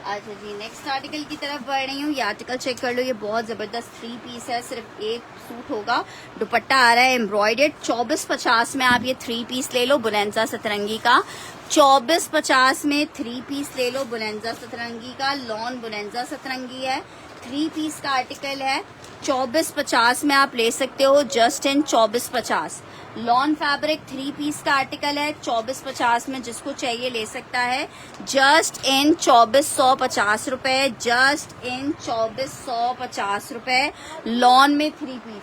अच्छा जी, नेक्स्ट आर्टिकल की तरफ बढ़ रही हूँ। ये आर्टिकल चेक कर लो, ये बहुत जबरदस्त 3 पीस है। सिर्फ एक सूट होगा, दुपट्टा आ रहा है एम्ब्रॉयडर्ड। 2450 में आप ये 3 पीस ले लो बुनेंजा सतरंगी का। 2450 में 3 पीस ले लो बुनेंजा सतरंगी का। लॉन बुनेंजा सतरंगी है, 3 पीस का आर्टिकल है। 2450 में आप ले सकते हो, just in 2450। Lawn fabric 3 piece का आर्टिकल है, 2450 में जिसको चाहिए ले सकता है। जस्ट इन 2450 रुपए, जस्ट इन 2450 रुपए। लॉन में 3 पीस।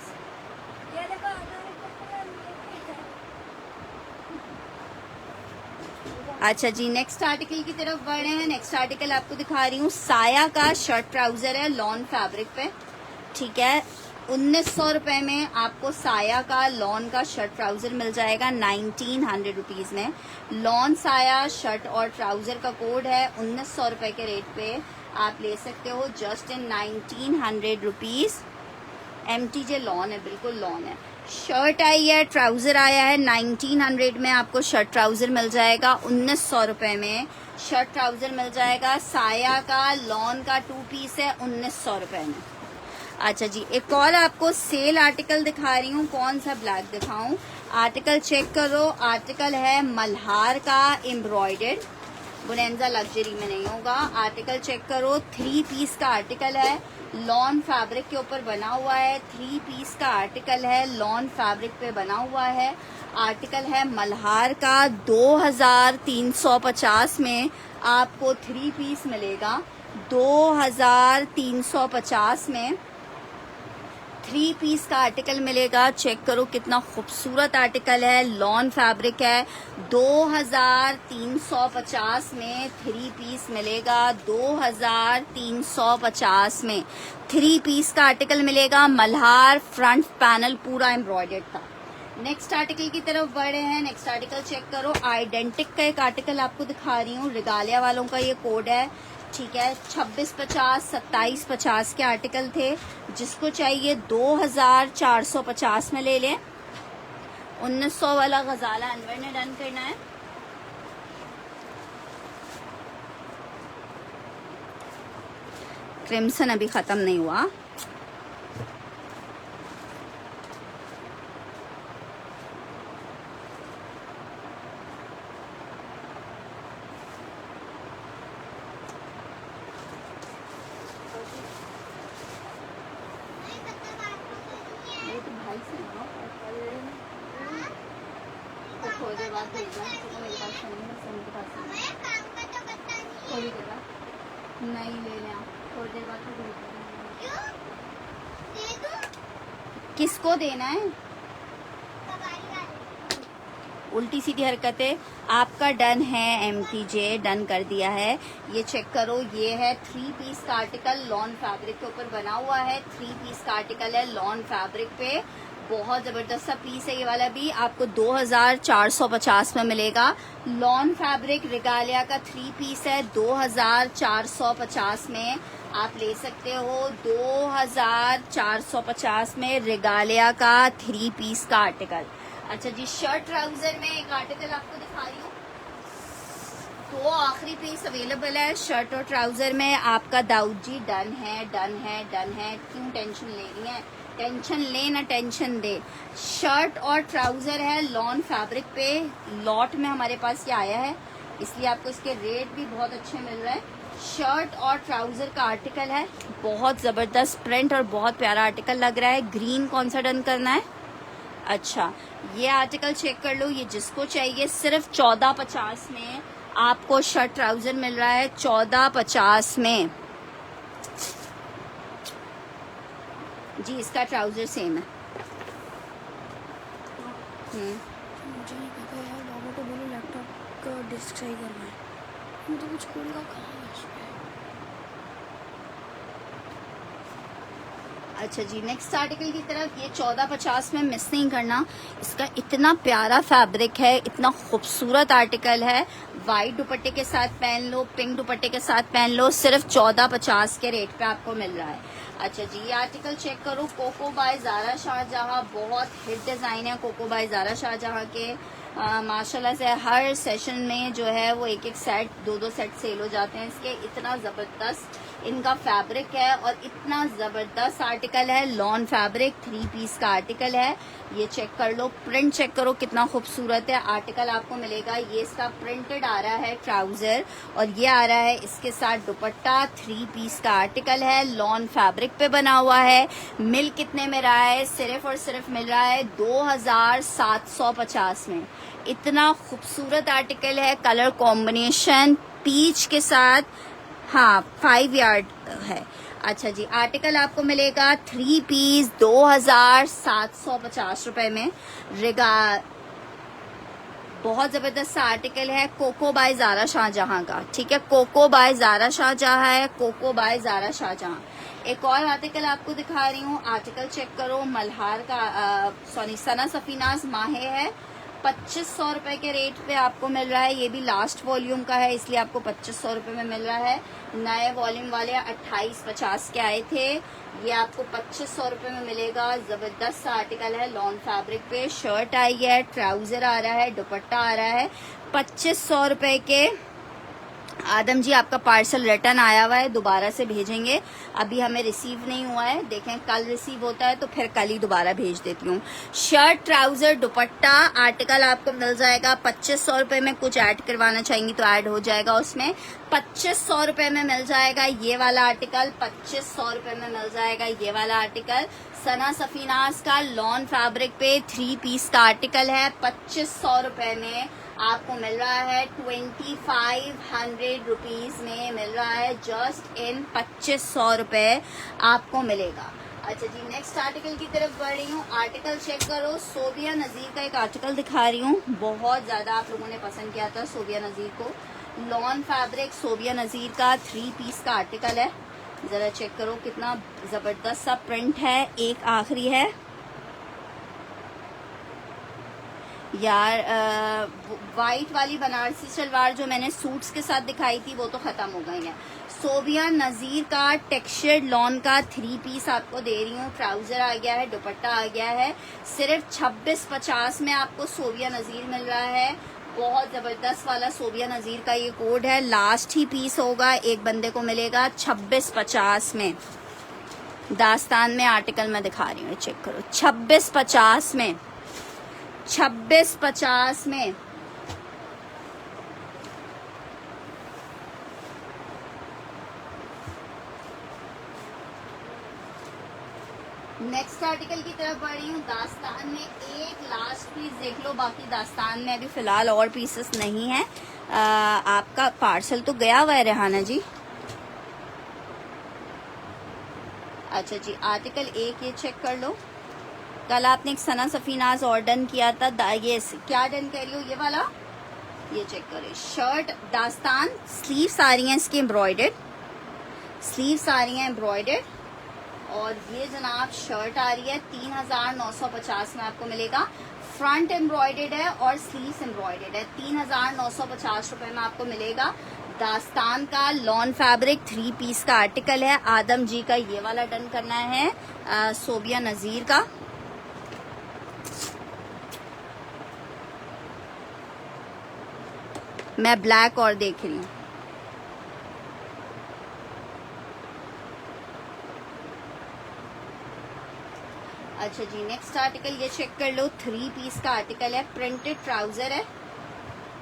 अच्छा जी, नेक्स्ट आर्टिकल की तरफ बढ़ रहे हैं। नेक्स्ट आर्टिकल आपको दिखा रही हूँ। साया का शर्ट ट्राउजर है, लॉन फैब्रिक पे। ठीक है, 1900 रुपए में आपको साया का लॉन का शर्ट ट्राउजर मिल जाएगा 1900 रुपीज में। लॉन साया शर्ट और ट्राउजर का कोड है। 1900 रुपए के रेट पे आप ले सकते हो, जस्ट इन 1900 रुपीज। MTJ लॉन है, बिल्कुल लॉन है। शर्ट आई है, ट्राउजर आया है। 1900 में आपको शर्ट ट्राउजर मिल जाएगा। 1900 रुपए में शर्ट ट्राउजर मिल जाएगा। साया का लॉन का 2 पीस है, 1900 रुपए में। अच्छा जी, एक और आपको सेल आर्टिकल दिखा रही हूँ। कौन सा ब्लैक दिखाऊं? आर्टिकल चेक करो। आर्टिकल है मल्हार का एम्ब्रॉयडर्ड, बुनेंजा लग्जरी में नहीं होगा। आर्टिकल चेक करो, 3 पीस का आर्टिकल है, लॉन फैब्रिक के ऊपर बना हुआ है। 3 पीस का आर्टिकल है, लॉन फैब्रिक पे बना हुआ है। आर्टिकल है मल्हार का। 2350 में आपको 3 पीस मिलेगा। 2350 में 3 पीस का आर्टिकल मिलेगा। चेक करो कितना खूबसूरत आर्टिकल है, लॉन फैब्रिक है। 2350 में 3 पीस मिलेगा। 2350 में 3 पीस का आर्टिकल मिलेगा। मल्हार फ्रंट पैनल पूरा एम्ब्रॉयडर्ड था। नेक्स्ट आर्टिकल की तरफ बढ़े हैं। नेक्स्ट आर्टिकल चेक करो, आइडेंटिक का एक आर्टिकल आपको दिखा रही हूँ। रिगालिया वालों का ये कोड है, ठीक है। 2650 2750 के आर्टिकल थे। जिसको चाहिए 2450 में ले लें। 1900 वाला गजाला अनवर ने डन करना है। क्रिम्सन अभी खत्म नहीं हुआ। थोड़ी देर बाद मेरे पास थोड़ी देर बाद नहीं ले लें आप, थोड़ी देर बाद किसको देना है? उल्टी सीधी हरकतें। आपका डन है, MTJ डन कर दिया है। ये चेक करो, ये है 3 पीस का आर्टिकल, लॉन फैब्रिक के ऊपर बना हुआ है। 3 पीस का आर्टिकल है लॉन फैब्रिक पे, बहुत जबरदस्त सा पीस है। ये वाला भी आपको 2450 में मिलेगा। लॉन फैब्रिक रिगालिया का 3 पीस है, 2450 में आप ले सकते हो। 2450 में रिगालिया का 3 पीस का आर्टिकल। अच्छा जी, शर्ट ट्राउजर में एक आर्टिकल आपको दिखा रही हूँ। तो आखिरी पीस अवेलेबल है शर्ट और ट्राउजर में। आपका दाऊद जी डन है, डन है, डन है। क्यों टेंशन ले रही हैं? टेंशन ले ना टेंशन दे। शर्ट और ट्राउजर है लॉन फैब्रिक पे। लॉट में हमारे पास ये आया है, इसलिए आपको इसके रेट भी बहुत अच्छे मिल रहे हैं। शर्ट और ट्राउजर का आर्टिकल है, बहुत जबरदस्त प्रिंट और बहुत प्यारा आर्टिकल लग रहा है। ग्रीन कौन सा डन करना है? अच्छा, ये आर्टिकल चेक कर लो। ये जिसको चाहिए सिर्फ 1450 में आपको शर्ट ट्राउजर मिल रहा है। 1450 में जी, इसका ट्राउजर सेम है। मुझे नहीं पता यार, बाबा को बोलो लैपटॉप का डिस्क सही करवाएं। मैं तो कुछ खोलेगा कहाँ है इसमें। अच्छा जी, नेक्स्ट आर्टिकल की तरफ। ये 1450 में मिस नहीं करना। इसका इतना प्यारा फैब्रिक है, इतना खूबसूरत आर्टिकल है। वाइट दुपट्टे के साथ पहन लो, पिंक दुपट्टे के साथ पहन लो, सिर्फ 1450 के रेट पे आपको मिल रहा है। अच्छा जी, ये आर्टिकल चेक करो, कोको बाय ज़ारा शाहजहां। बहुत हिट डिज़ाइन है कोको बाय ज़ारा शाहजहां के। माशाल्लाह से हर सेशन में जो है वो एक सेट, 2 सेट सेल हो जाते हैं इसके। इतना ज़बरदस्त इनका फैब्रिक है और इतना ज़बरदस्त आर्टिकल है। लॉन फैब्रिक 3 पीस का आर्टिकल है। ये चेक कर लो, प्रिंट चेक करो कितना खूबसूरत है। आर्टिकल आपको मिलेगा, ये इसका प्रिंटेड आ रहा है ट्राउजर, और ये आ रहा है इसके साथ दुपट्टा। 3 पीस का आर्टिकल है, लॉन फैब्रिक पे बना हुआ है। मिल कितने में रहा है? सिर्फ और सिर्फ मिल रहा है 2750 में। इतना खूबसूरत आर्टिकल है, कलर कॉम्बिनेशन पीच के साथ। हाँ, 5 यार्ड है। अच्छा जी, आर्टिकल आपको मिलेगा 3 पीस 2750 रुपए में। बहुत जबरदस्त आर्टिकल है, कोको बाय ज़ारा शाहजहां का। ठीक है, कोको बाय ज़ारा शाहजहां है, कोको बाय ज़ारा शाहजहां। एक और आर्टिकल आपको दिखा रही हूँ। आर्टिकल चेक करो, मल्हार का सना सफीनाज माहे है। 2500 रुपए के रेट पे आपको मिल रहा है। ये भी लास्ट वॉल्यूम का है, इसलिए आपको 2500 रुपए में मिल रहा है। नए वॉल्यूम वाले 2850 के आए थे, ये आपको 2500 रुपए में मिलेगा। जबरदस्त आर्टिकल है, लॉन फैब्रिक पे। शर्ट आई है, ट्राउजर आ रहा है, दुपट्टा आ रहा है। 2500 रुपए के। आदम जी, आपका पार्सल रिटर्न आया हुआ है, दोबारा से भेजेंगे। अभी हमें रिसीव नहीं हुआ है, देखें कल रिसीव होता है तो फिर कल ही दोबारा भेज देती हूँ। शर्ट ट्राउजर दुपट्टा आर्टिकल आपको मिल जाएगा 2500 रुपए में। कुछ ऐड करवाना चाहेंगी तो ऐड हो जाएगा उसमें। 2500 रुपए में मिल जाएगा ये वाला आर्टिकल। 2500 रुपए में मिल जाएगा ये वाला आर्टिकल। सना सफीनाज का लॉन फैब्रिक पे 3 पीस का आर्टिकल है। 2500 रुपए में आपको मिल रहा है। 2500 रुपीज में मिल रहा है। जस्ट इन 2500 रुपए आपको मिलेगा। अच्छा जी, नेक्स्ट आर्टिकल की तरफ बढ़ रही हूँ। आर्टिकल चेक करो, सोबिया नज़ीर का एक आर्टिकल दिखा रही हूँ। बहुत ज़्यादा आप लोगों ने पसंद किया था सोबिया नज़ीर को। लॉन फैब्रिक सोबिया नज़ीर का 3 पीस का आर्टिकल है। ज़रा चेक करो कितना ज़बरदस्त सा प्रिंट है। एक आखिरी है यार, वाइट वाली बनारसी शलवार जो मैंने सूट्स के साथ दिखाई थी वो तो ख़त्म हो गई है। सोबिया नज़ीर का टेक्सचर्ड लॉन का 3 पीस आपको दे रही हूँ। ट्राउज़र आ गया है, दुपट्टा आ गया है। सिर्फ 2650 में आपको सोबिया नज़ीर मिल रहा है। बहुत ज़बरदस्त वाला सोबिया नज़ीर का ये कोड है। लास्ट ही पीस होगा, एक बंदे को मिलेगा 2650 में। दास्तान में आर्टिकल मैं दिखा रही हूँ, चेक करो 2650 में, 2650 में। नेक्स्ट आर्टिकल की तरफ बढ़ रही हूँ। दास्तान में एक लास्ट पीस देख लो, बाकी दास्तान में अभी फिलहाल और पीसेस नहीं है। आपका पार्सल तो गया हुआ है रेहाना जी। अच्छा जी, आर्टिकल एक ये चेक कर लो। कल आपने एक सना सफीनाज और डन किया था, ये क्या डन कर रही हो, ये वाला, ये चेक करें। शर्ट दास्तान, स्लीव्स आ रही हैं इसकी एम्ब्रॉयडर्ड, स्लीव्स आ रही हैं एम्ब्रॉयडर्ड। और ये जनाब शर्ट आ रही है 3950 में आपको मिलेगा। फ्रंट एम्ब्रॉयडर्ड है और स्लीव्स एम्ब्रॉयडर्ड है। 3950 रुपए में आपको मिलेगा। दास्तान का लॉन फैब्रिक 3 पीस का आर्टिकल है। आदम जी का ये वाला डन करना है, सोबिया नज़ीर का। मैं ब्लैक और देख रही हूँ। अच्छा जी, नेक्स्ट आर्टिकल ये चेक कर लो। 3 पीस का आर्टिकल है, प्रिंटेड ट्राउजर है,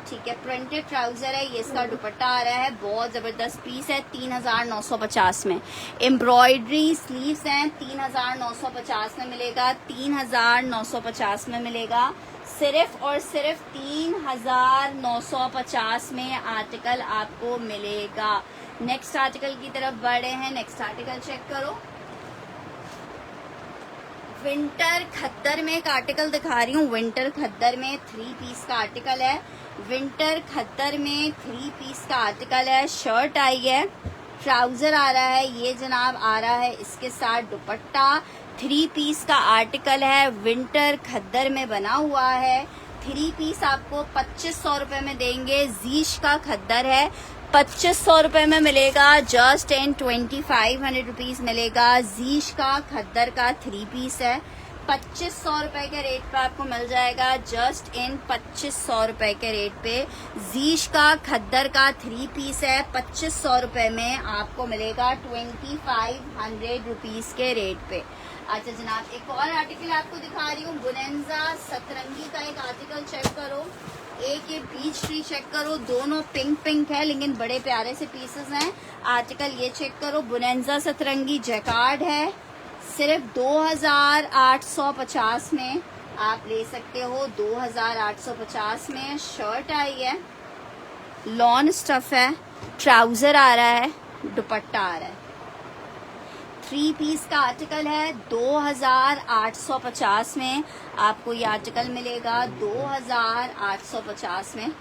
ठीक है, प्रिंटेड ट्राउजर है। ये इसका दुपट्टा आ रहा है, बहुत जबरदस्त पीस है। 3950 में। एम्ब्रॉयडरी स्लीव्स हैं, 3950 में मिलेगा। 3950 में मिलेगा। सिर्फ और सिर्फ 3950 में आर्टिकल आपको मिलेगा। नेक्स्ट आर्टिकल की तरफ बढ़ रहे हैं। नेक्स्ट आर्टिकल चेक करो। विंटर खद्दर में एक आर्टिकल दिखा रही हूँ। विंटर खद्दर में 3 पीस का आर्टिकल है। विंटर खद्दर में 3 पीस का आर्टिकल है। शर्ट आई है, ट्राउजर आ रहा है, ये जनाब आ रहा है इसके साथ दुपट्टा। 3 पीस का आर्टिकल है, विंटर खद्दर में बना हुआ है। 3 पीस आपको 2500 रुपए में देंगे। जीश का खद्दर है, 2500 रुपए में मिलेगा। जस्ट इन 2500 रुपीज मिलेगा। जीश का खद्दर का 3 पीस है, 2500 रुपए के रेट पे आपको मिल जाएगा। जस्ट इन 2500 रुपए के रेट पे जीश का खद्दर का 3 पीस है, 2500 रुपए में आपको मिलेगा 2500 रुपीज के रेट पे। अच्छा जनाब, एक और आर्टिकल आपको दिखा रही हूँ। बुनेंजा सतरंगी का एक आर्टिकल चेक करो। एक ये बीच ट्री चेक करो, दोनों पिंक पिंक है लेकिन बड़े प्यारे से पीसेस हैं। आर्टिकल ये चेक करो, बुनेंजा सतरंगी जैकार्ड है। सिर्फ 2850 में आप ले सकते हो। 2850 में शर्ट आई है, लॉन स्टफ है, ट्राउजर आ रहा है, दुपट्टा आ रहा है। 3 पीस का आर्टिकल है। 2850 में आपको ये आर्टिकल मिलेगा। 2850 में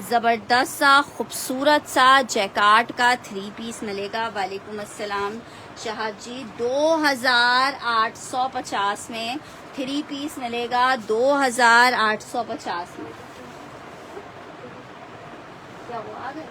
जबरदस्त सा खूबसूरत सा जैकार्ड का 3 पीस मिलेगा। वालेकुम अस्सलाम शाहद जी। 2850 में 3 पीस मिलेगा। 2850 में। क्या वो आ गए?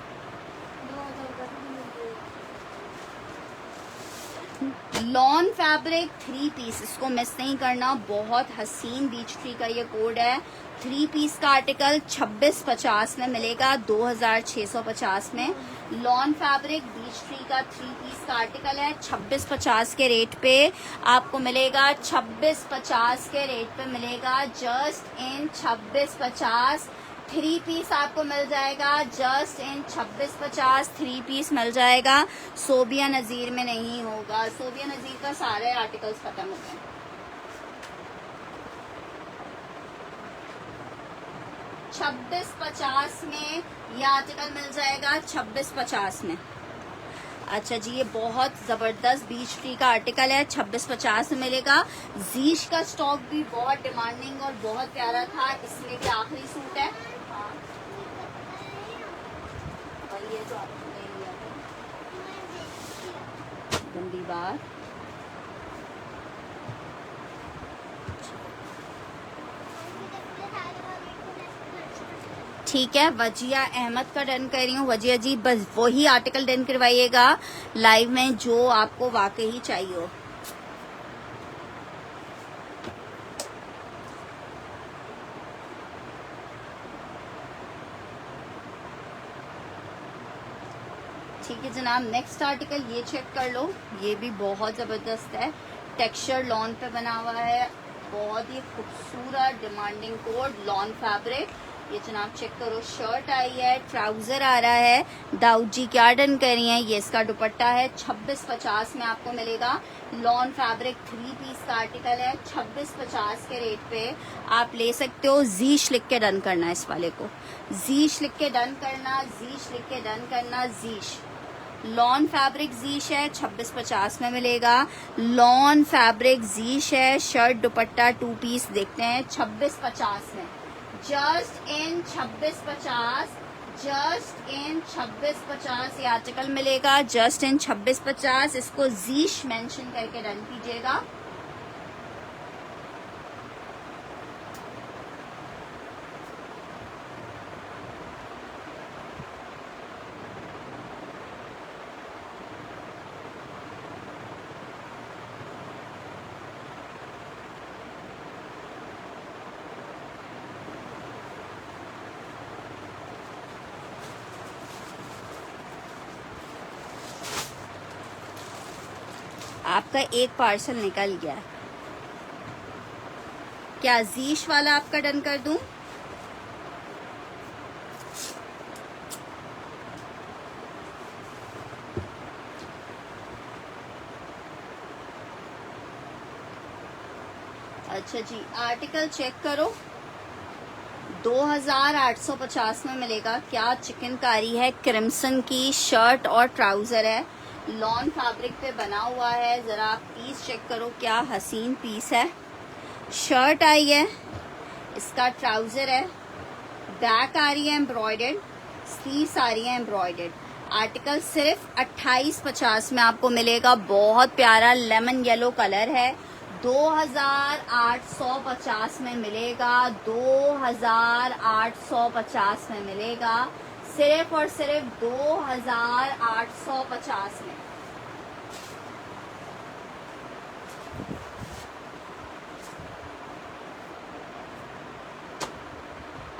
लॉन फैब्रिक 3 पीस, इसको मिस नहीं करना। बहुत हसीन बीच ट्री का ये कोड है। 3 पीस का आर्टिकल 2650 में मिलेगा। 2650 में लॉन फैब्रिक बीच ट्री का 3 पीस का आर्टिकल है। 2650 के रेट पे आपको मिलेगा। 2650 के रेट पे मिलेगा। जस्ट इन 2650 3 पीस आपको मिल जाएगा। जस्ट इन 2650 3 पीस मिल जाएगा। सोबिया नज़ीर में नहीं होगा। सोबिया नज़ीर का सारे आर्टिकल्स खत्म हो गए। 2650 में ये आर्टिकल मिल जाएगा। 2650 में। अच्छा जी, ये बहुत जबरदस्त बीच ट्री का आर्टिकल है, 2650 में मिलेगा। जीश का स्टॉक भी बहुत डिमांडिंग और बहुत प्यारा था, इसलिए भी आखिरी सूट है। हाँ, और ये जो आपको ले लिया था गंदी बात। ठीक है, वजिया अहमद का डन कर रही हूँ। वजिया जी बस वही आर्टिकल डन करवाइएगा लाइव में जो आपको वाकई चाहिए हो। ठीक है जनाब, नेक्स्ट आर्टिकल ये चेक कर लो, ये भी बहुत जबरदस्त है, टेक्सचर लॉन पे बना हुआ है, बहुत ही खूबसूरत डिमांडिंग कोड लॉन फैब्रिक। ये जनाब चेक करो, शर्ट आई है, ट्राउजर आ रहा है। दाऊद जी क्या डन कर रही हैं, ये इसका दुपट्टा है, 2650 में आपको मिलेगा। लॉन फैब्रिक 3 पीस का आर्टिकल है, 2650 के रेट पे आप ले सकते हो। जीश लिख के डन करना है इस वाले को, जीश लिख के डन करना, जीश लिख के डन करना, जीश। लॉन फैब्रिक जीश है, 2650 में मिलेगा। लॉन फैब्रिक जीश है, शर्ट दुपट्टा 2 पीस देखते हैं 2650 में, जस्ट इन 2650, जस्ट इन 2650 ये आर्टिकल मिलेगा, जस्ट इन 2650। इसको जीश मेंशन करके डन कीजिएगा। आपका एक पार्सल निकल गया, क्या जीश वाला आपका डन कर दूं? अच्छा जी, आर्टिकल चेक करो, 2850 में मिलेगा। क्या चिकनकारी है, क्रिम्सन की शर्ट और ट्राउजर है, लॉन फैब्रिक पे बना हुआ है। जरा आप पीस चेक करो, क्या हसीन पीस है। शर्ट आई है, इसका ट्राउजर है, बैक आ रही है एम्ब्रॉयडर्ड, स्लीव्स आ रही है एम्ब्रॉयडर्ड। आर्टिकल सिर्फ 2850 में आपको मिलेगा, बहुत प्यारा लेमन येलो कलर है। 2850 में मिलेगा, 2850 में मिलेगा, सिर्फ और सिर्फ 2850 में।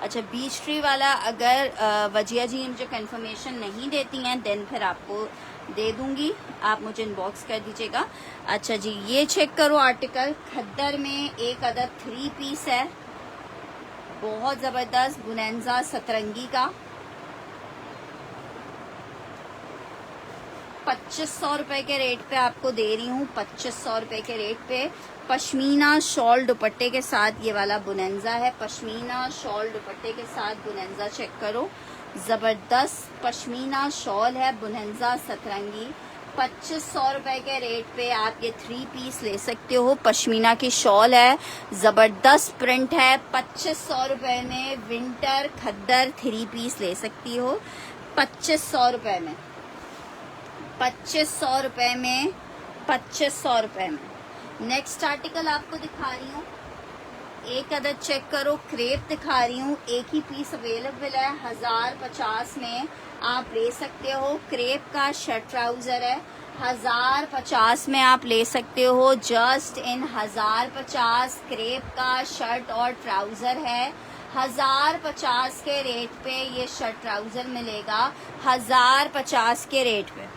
अच्छा, बीच ट्री वाला अगर वजिया जी मुझे कंफर्मेशन नहीं देती हैं देन फिर आपको दे दूंगी, आप मुझे इनबॉक्स कर दीजिएगा। अच्छा जी, ये चेक करो आर्टिकल, खद्दर में एक अदद 3 पीस है, बहुत जबरदस्त बुनेंजा सतरंगी का, 2500 रुपए के रेट पे आपको दे रही हूँ, 2500 रुपए के रेट पे। पश्मीना शॉल दुपट्टे के साथ ये वाला बुनेंजा है, पश्मीना शॉल दुपट्टे के साथ बुनेंजा चेक करो, जबरदस्त पश्मीना शॉल है, बुनेंजा सतरंगी। 2500 रुपए के रेट पे आप ये 3 पीस ले सकते हो। पश्मीना की शॉल है, जबरदस्त प्रिंट है, 2500 रुपए में विंटर खद्दर 3 पीस ले सकती हो, 2500 रुपए में, 2500 रुपए में, 2500 रुपए में। नेक्स्ट आर्टिकल आपको दिखा रही हूँ, एक अदद चेक करो, क्रेप दिखा रही हूँ, एक ही पीस अवेलेबल है, 1050 में आप ले सकते हो। क्रेप का शर्ट ट्राउजर है, 1050 में आप ले सकते हो, जस्ट इन 1050 क्रेप का शर्ट और ट्राउजर है। 1050 के रेट पे ये शर्ट ट्राउजर मिलेगा, 1050 के रेट पे।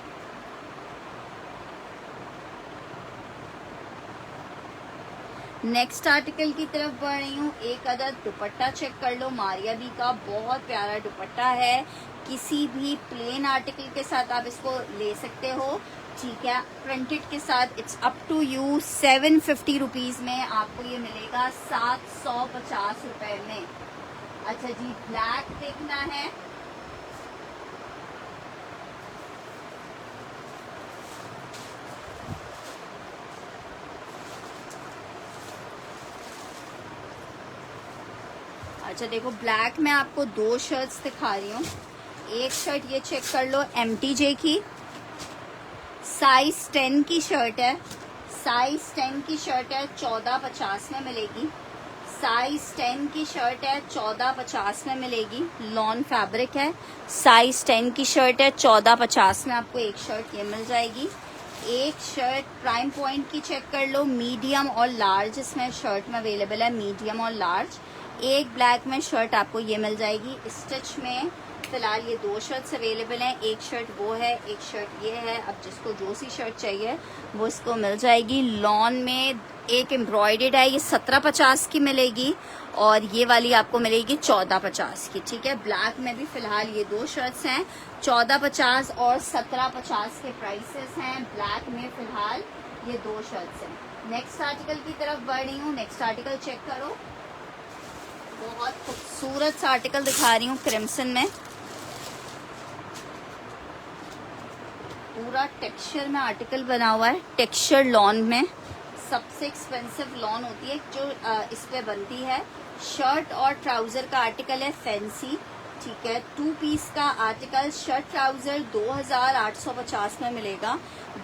नेक्स्ट आर्टिकल की तरफ बढ़ रही हूँ, एक अदद दुपट्टा चेक कर लो, मारिया बी का बहुत प्यारा दुपट्टा है, किसी भी प्लेन आर्टिकल के साथ आप इसको ले सकते हो, ठीक है, प्रिंटेड के साथ। It's up to you, 750 rupees में आपको ये मिलेगा, 750 रुपए में। अच्छा जी, ब्लैक देखना है, अच्छा देखो, ब्लैक में आपको 2 शर्ट्स दिखा रही हूँ। एक शर्ट ये चेक कर लो, MTJ की, साइज 10 की शर्ट है। साइज 10 की शर्ट है, 1450 में मिलेगी। साइज 10 की शर्ट है, 1450 में मिलेगी। लॉन फैब्रिक है। साइज 10 की शर्ट है, 1450 में आपको एक शर्ट ये मिल जाएगी। एक शर्ट प्राइम पॉइंट की चेक कर लो, मीडियम और लार्ज इसमें शर्ट में अवेलेबल है, मीडियम और लार्ज। एक ब्लैक में शर्ट आपको ये मिल जाएगी। स्टिच में फिलहाल ये 2 शर्ट्स अवेलेबल हैं। एक शर्ट वो है, एक शर्ट ये है। अब जिसको जो सी शर्ट चाहिए वो इसको मिल जाएगी। लॉन में एक एम्ब्रॉयडर्ड है, ये 1750 की मिलेगी और ये वाली आपको मिलेगी 1450 की। ठीक है, ब्लैक में भी फिलहाल ये 2 शर्ट्स हैं, 1450 और 1750 के प्राइसेस हैं। ब्लैक में फिलहाल ये 2 शर्ट्स हैं। नेक्स्ट आर्टिकल की तरफ बढ़ रही हूँ। नेक्स्ट आर्टिकल चेक करो, बहुत खूबसूरत सा आर्टिकल दिखा रही हूँ क्रिम्सन में। पूरा टेक्सचर में आर्टिकल बना हुआ है, टेक्सचर लॉन में। सबसे एक्सपेंसिव लॉन होती है जो इस पे बनती है। शर्ट और ट्राउजर का आर्टिकल है, फैंसी। ठीक है, 2 पीस का आर्टिकल, शर्ट ट्राउजर 2850 में मिलेगा।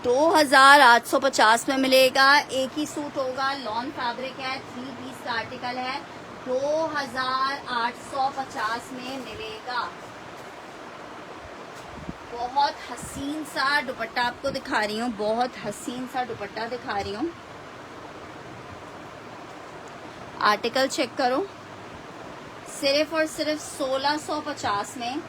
2850 में मिलेगा। एक ही सूट होगा, लॉन फैब्रिक है, 3 पीस का आर्टिकल है, 2850 में मिलेगा। बहुत हसीन सा दुपट्टा आपको दिखा रही हूँ, बहुत हसीन सा दुपट्टा दिखा रही हूँ। आर्टिकल चेक करो, सिर्फ और सिर्फ 1650 में।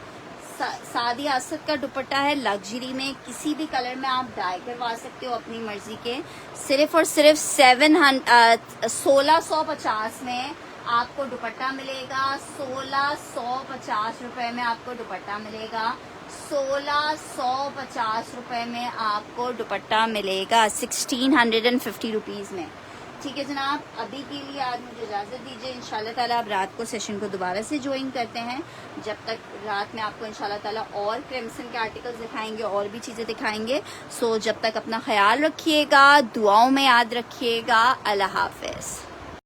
सादी आसत का दुपट्टा है, लग्जरी में, किसी भी कलर में आप डाई करवा सकते हो अपनी मर्जी के। सिर्फ और सिर्फ 1650 में आपको दुपट्टा मिलेगा। 1650 रुपए में आपको दुपट्टा मिलेगा। 1650 रुपए में आपको दुपट्टा मिलेगा, 1650 रुपीज में। ठीक है जनाब, अभी के लिए आज मुझे इजाज़त दीजिए। इंशाल्लाह ताला अब रात को सेशन को दोबारा से ज्वाइन करते हैं। जब तक रात में आपको इंशाल्लाह ताला और क्रिम्सन के आर्टिकल्स दिखाएंगे और भी चीज़ें दिखाएंगे। सो जब तक अपना ख्याल रखिएगा, दुआओं में याद रखिएगा। अल्लाह हाफिज़।